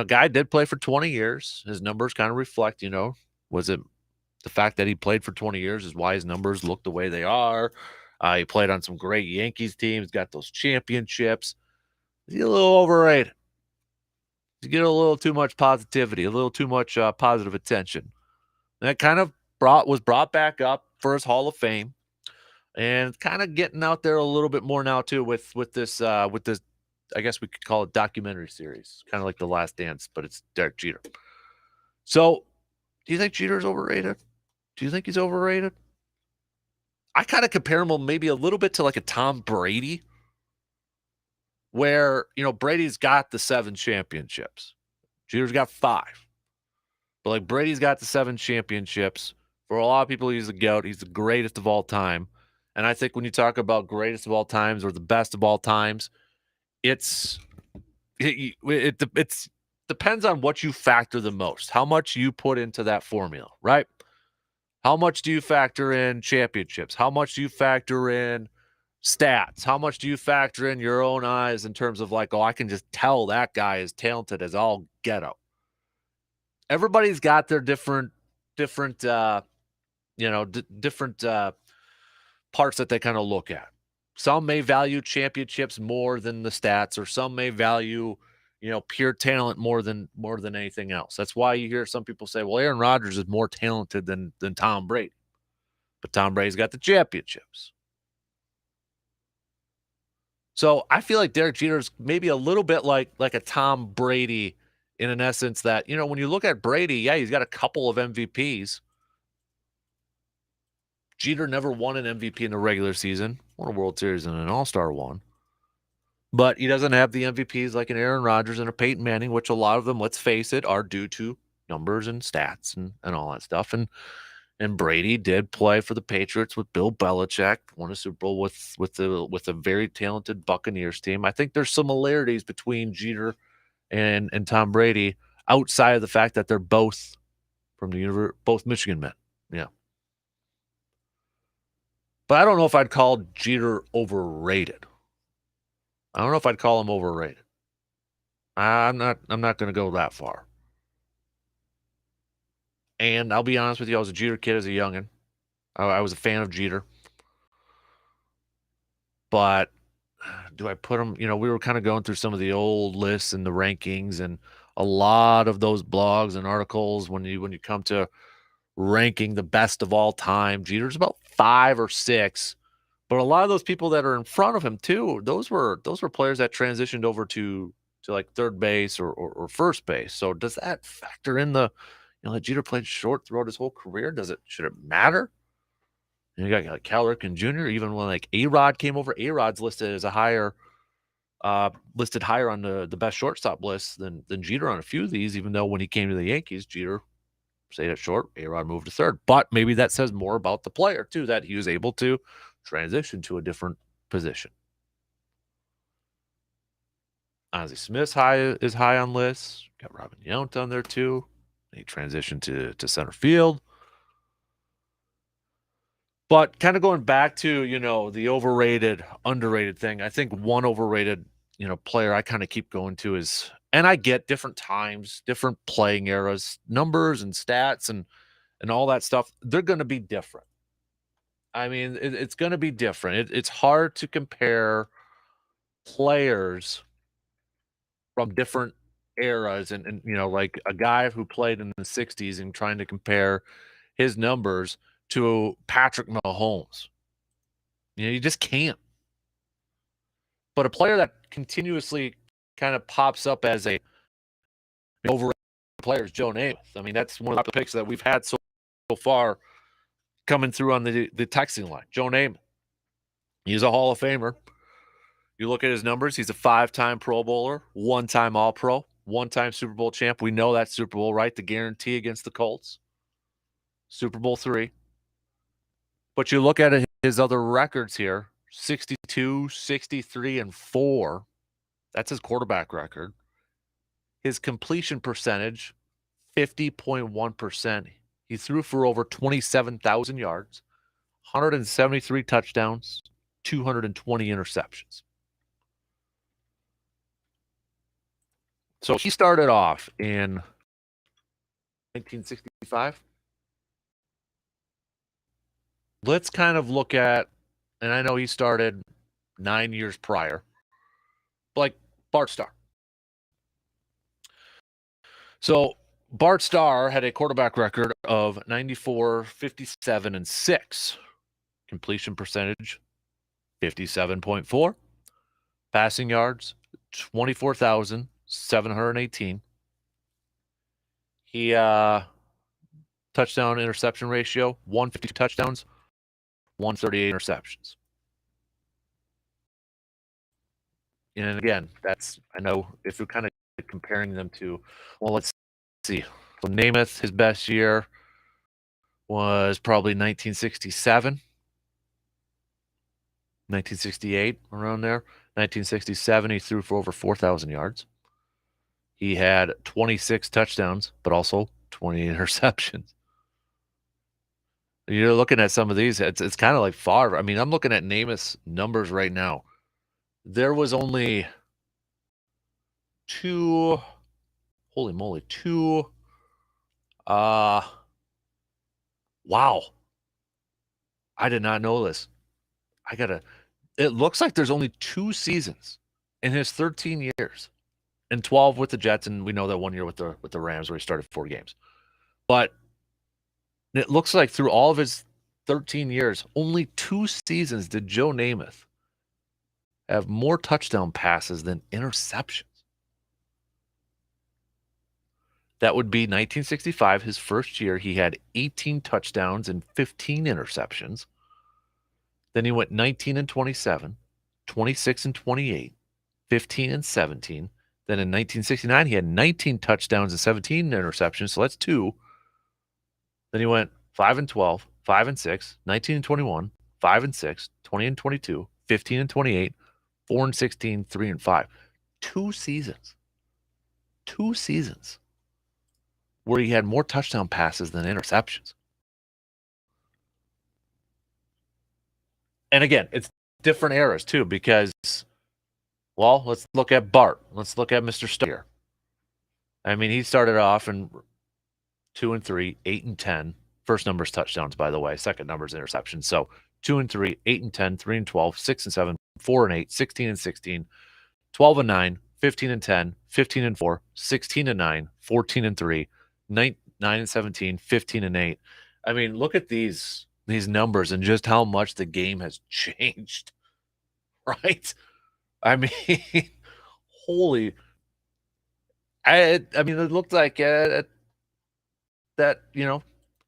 guy did play for 20 years. His numbers kind of reflect, was it the fact that he played for 20 years is why his numbers look the way they are? He played on some great Yankees teams, got those championships. He's a little overrated. You get a little too much positivity, a little too much positive attention. And that kind of was brought back up for his Hall of Fame, and kind of getting out there a little bit more now too with this. I guess we could call it documentary series, kind of like The Last Dance, but it's Derek Jeter. So, do you think Jeter's overrated? Do you think he's overrated? I kind of compare him maybe a little bit to like a Tom Brady, where, Brady's got the 7 championships. Jeter's got 5. But like Brady's got the 7 championships. For a lot of people, he's the GOAT. He's the greatest of all time. And I think when you talk about greatest of all times or the best of all times, it depends on what you factor the most, how much you put into that formula, right? How much do you factor in championships? How much do you factor in stats? How much do you factor in your own eyes in terms of like, oh, I can just tell that guy is talented as all get out. Everybody's got their different parts that they kind of look at. Some may value championships more than the stats, or some may value, pure talent more than anything else. That's why you hear some people say, well, Aaron Rodgers is more talented than Tom Brady. But Tom Brady's got the championships. So I feel like Derek Jeter's maybe a little bit like a Tom Brady in an essence that, when you look at Brady, yeah, he's got a couple of MVPs. Jeter never won an MVP in the regular season, won a World Series and an All-Star one. But he doesn't have the MVPs like an Aaron Rodgers and a Peyton Manning, which a lot of them, let's face it, are due to numbers and stats and all that stuff. And Brady did play for the Patriots with Bill Belichick, won a Super Bowl with a very talented Buccaneers team. I think there's similarities between Jeter and Tom Brady outside of the fact that they're both from both Michigan men. Yeah. But I don't know if I'd call Jeter overrated. I don't know if I'd call him overrated. I'm not going to go that far. And I'll be honest with you, I was a Jeter kid as a youngin'. I was a fan of Jeter. But do I put him, we were kind of going through some of the old lists and the rankings, and a lot of those blogs and articles, when you come to ranking the best of all time, Jeter's about 5 or 6. But a lot of those people that are in front of him too, those were players that transitioned over to like third base or first base. So does that factor in that Jeter played short throughout his whole career? Should it matter? And you got like Cal Ripken Jr. Even when like A-Rod came over, A-Rod's listed as listed higher on the best shortstop list than Jeter on a few of these. Even though when he came to the Yankees, Jeter stayed at short, A-Rod moved to third. But maybe that says more about the player too, that he was able to transition to a different position. Ozzie Smith's is high on lists. Got Robin Yount on there too. He transitioned to center field. But kind of going back to, the overrated, underrated thing, I think one overrated, player I kind of keep going to is, and I get different times, different playing eras, numbers and stats and all that stuff, they're going to be different. I mean, it's going to be different. It's hard to compare players from different eras and like a guy who played in the 60s and trying to compare his numbers to Patrick Mahomes. You just can't. But a player that continuously kind of pops up as a overrated player is Joe Namath. I mean, that's one of the picks that we've had so far coming through on the texting line. Joe Namath. He's a Hall of Famer. You look at his numbers, he's a 5-time Pro Bowler, 1-time All-Pro, 1-time Super Bowl champ. We know that Super Bowl, right? The guarantee against the Colts. Super Bowl III. But you look at his other records here, 62, 63, and 4. That's his quarterback record. His completion percentage, 50.1%. He threw for over 27,000 yards, 173 touchdowns, 220 interceptions. So he started off in 1965. Let's kind of look at, and I know he started 9 years prior, like Bart Starr. So Bart Starr had a quarterback record of 94, 57, and 6. Completion percentage, 57.4. Passing yards, 24,718. He touchdown interception ratio, 152 touchdowns, 138 interceptions. And again, that's, I know if you're kind of comparing them to, well, let's see. So Namath, his best year was probably 1967, 1968, around there. 1967, he threw for over 4,000 yards. He had 26 touchdowns, but also 20 interceptions. You're looking at some of these, it's kind of like Favre. I mean, I'm looking at Namath's numbers right now. There was only two, holy moly, wow. I did not know this. It looks like there's only 2 seasons in his 13 years and 12 with the Jets. And we know that 1 year with the Rams where he started 4 games. But it looks like through all of his 13 years, only 2 seasons did Joe Namath have more touchdown passes than interceptions. That would be 1965, his first year. He had 18 touchdowns and 15 interceptions. Then he went 19 and 27, 26 and 28, 15 and 17. Then in 1969, he had 19 touchdowns and 17 interceptions, so that's 2. Then he went 5 and 12, 5 and 6, 19 and 21, 5 and 6, 20 and 22, 15 and 28, 4 and 16, 3 and 5. 2 seasons. 2 seasons where he had more touchdown passes than interceptions. And again, it's different eras too, because, well, let's look at Bart. Let's look at Mr. Starr. I mean, he started off in 2 and 3, 8 and 10. First number is touchdowns, by the way. Second number is interceptions. So 2 and 3, 8 and 10, 3 and 12, 6 and 7, 4 and 8, 16 and 16, 12 and 9, 15 and 10, 15 and 4, 16 and 9, 14 and 3, 9 and 17, 15 and 8. I mean, look at these numbers and just how much the game has changed, right? I mean, holy. I mean, it looked like that,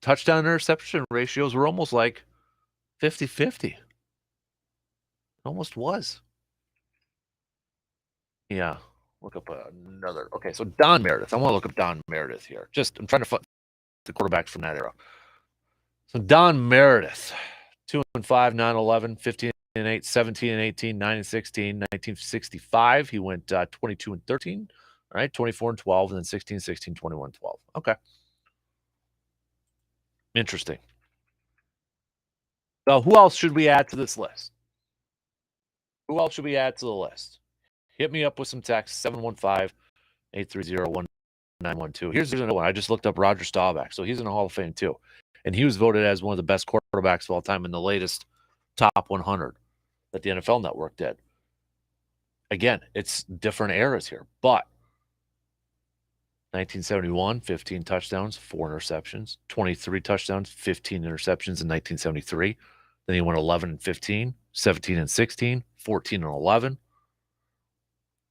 touchdown interception ratios were almost like 50-50. Almost was. Yeah. Look up another. Okay, so Don Meredith. I want to look up Don Meredith here. I'm trying to find the quarterbacks from that era. So Don Meredith, 2 and 5, 9 11, 15 and 8, 17 and 18, 9 and 16, 1965. He went 22 and 13. All right, 24 and 12, and then 16, 16, 21, 12. Okay. Interesting. So who else should we add to this list? Who else should we add to the list? Hit me up with some text, 715-830-1912. Here's another one. I just looked up Roger Staubach. So he's in the Hall of Fame too. And he was voted as one of the best quarterbacks of all time in the latest top 100 that the NFL Network did. Again, it's different eras here. But 1971, 15 touchdowns, 4 interceptions, 23 touchdowns, 15 interceptions in 1973. Then he went 11 and 15, 17 and 16, 14 and 11,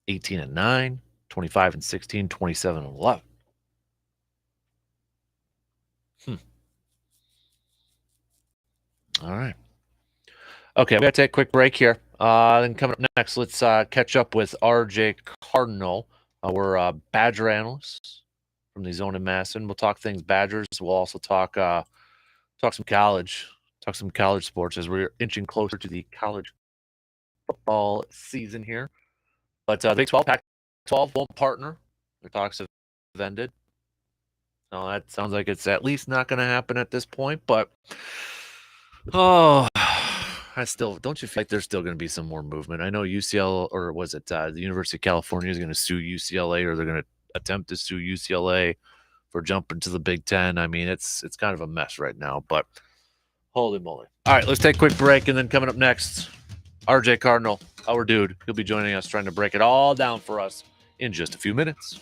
18 and 9, 25 and 16, 27 and 11. All right. Okay, we got to take a quick break here. Then coming up next, let's catch up with RJ Cardinal. We're Badger analysts from the Zone in Madison. We'll talk things Badgers. We'll also talk some college sports as we're inching closer to the college football season here. But the Big 12, Pac-12 won't partner. Their talks have ended. No, that sounds like it's at least not going to happen at this point. But don't you feel like there's still going to be some more movement? I know UCL, or was it the University of California, is going to sue UCLA, or they're going to attempt to sue UCLA for jumping to the Big Ten. I mean, it's kind of a mess right now, but holy moly. All right, let's take a quick break, and then coming up next, RJ Cardinal, our dude. He'll be joining us trying to break it all down for us in just a few minutes.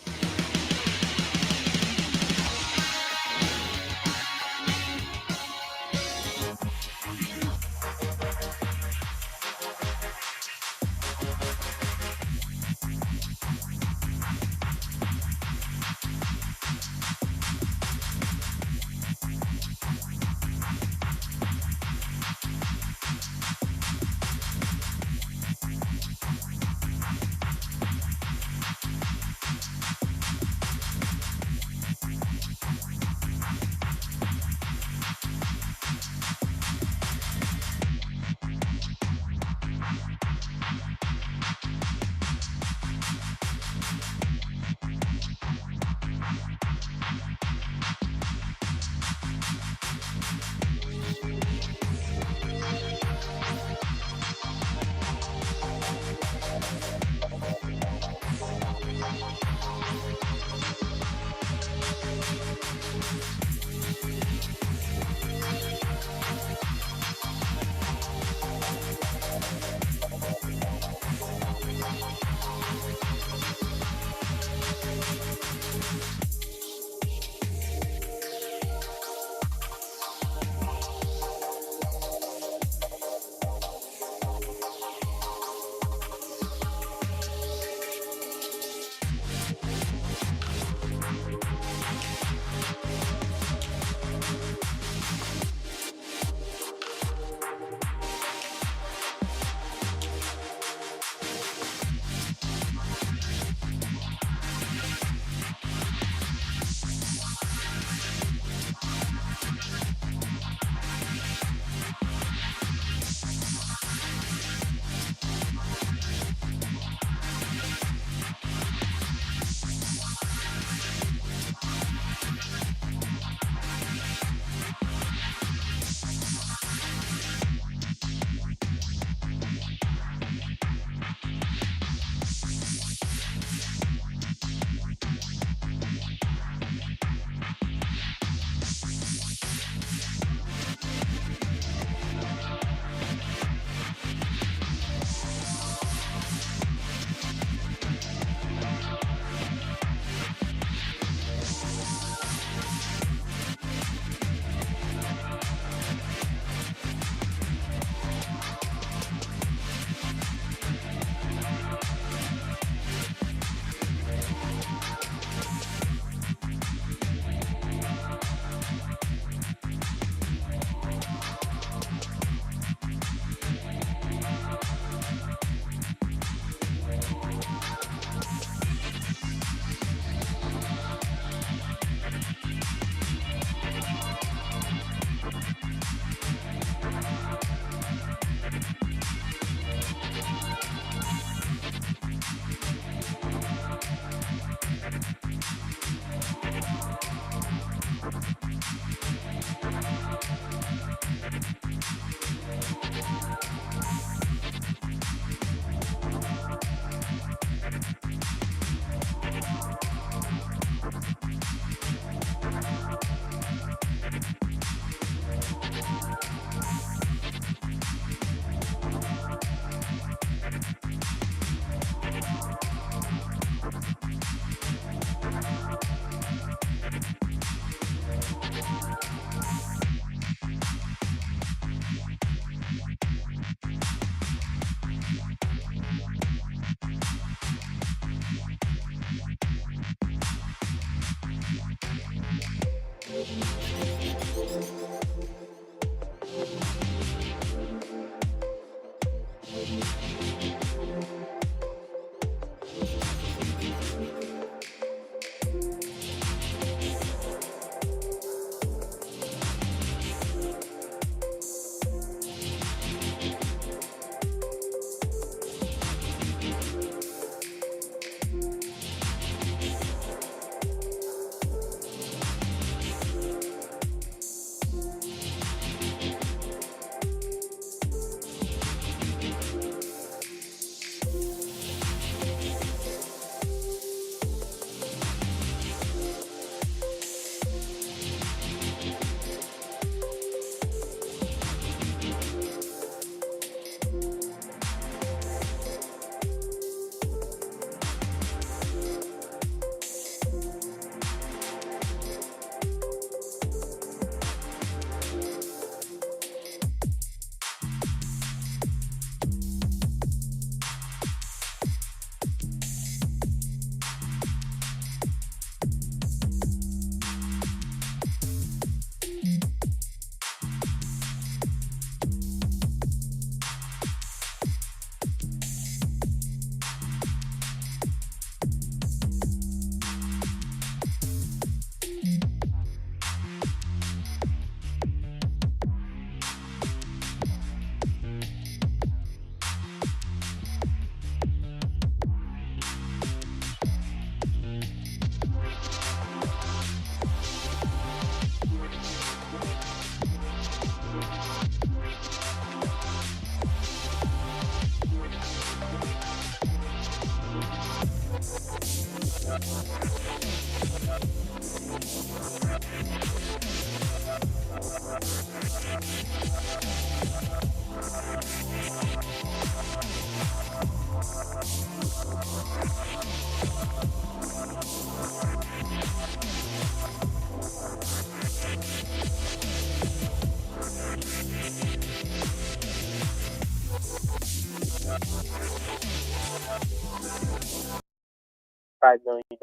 $5 million in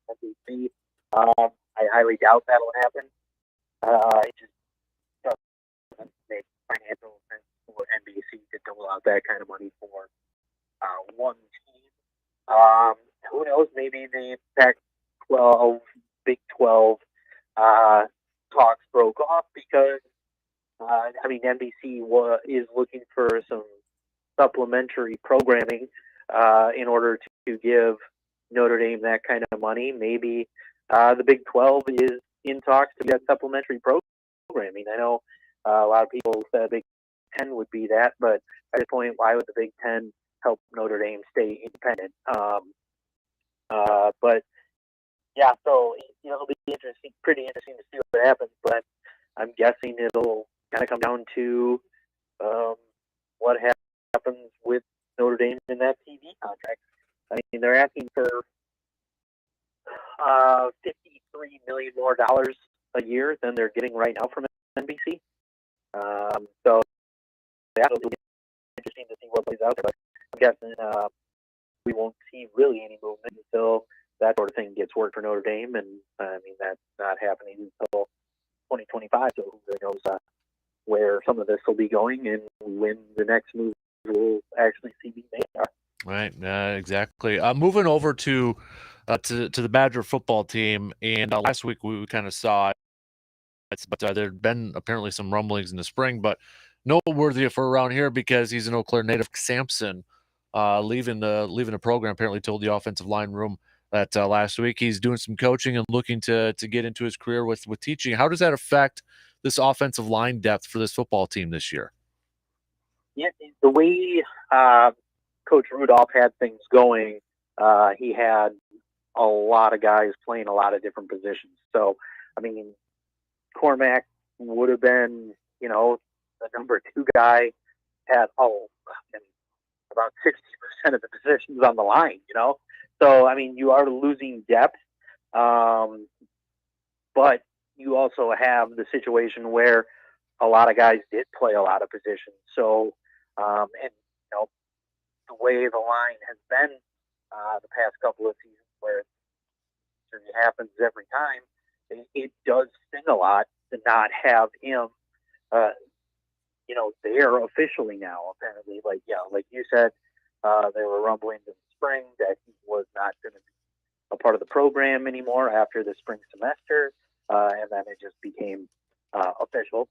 MVP. I highly doubt that'll happen. It just doesn't make financial sense for NBC to dole out that kind of money for one team. Who knows? Maybe the Pac-12, Big 12 talks broke off because NBC is looking for some supplementary programming in order to give Notre Dame that kind of money. Maybe the Big 12 is in talks to get supplementary programming. I know a lot of people said Big 10 would be that, but at this point, why would the Big 10 help Notre Dame stay independent? But yeah, so it'll be interesting, pretty interesting to see what happens. But I'm guessing it'll kind of come down to what happens with Notre Dame in that TV contract. I mean, they're asking for $53 million more a year than they're getting right now from NBC. So that'll be interesting to see what plays out there. But I'm guessing we won't see really any movement until that sort of thing gets worked for Notre Dame, and I mean that's not happening until 2025. So who really knows where some of this will be going and when the next move will actually see be made. Right, exactly. Moving over to the Badger football team, and last week we kind of saw it, but there had been apparently some rumblings in the spring, but noteworthy for around here because he's an Eau Claire native. Sampson leaving the program, apparently told the offensive line room that last week he's doing some coaching and looking to get into his career with teaching. How does that affect this offensive line depth for this football team this year? Yeah, the way Coach Rudolph had things going, he had a lot of guys playing a lot of different positions. So, I mean, Cormac would have been, the number 2 guy, had about 60% of the positions on the line, So, I mean, you are losing depth, but you also have the situation where a lot of guys did play a lot of positions. So, the way the line has been the past couple of seasons, where it happens every time, it does sting a lot to not have him, there officially now. Apparently, like you said, there were rumblings in the spring that he was not going to be a part of the program anymore after the spring semester, and then it just became official.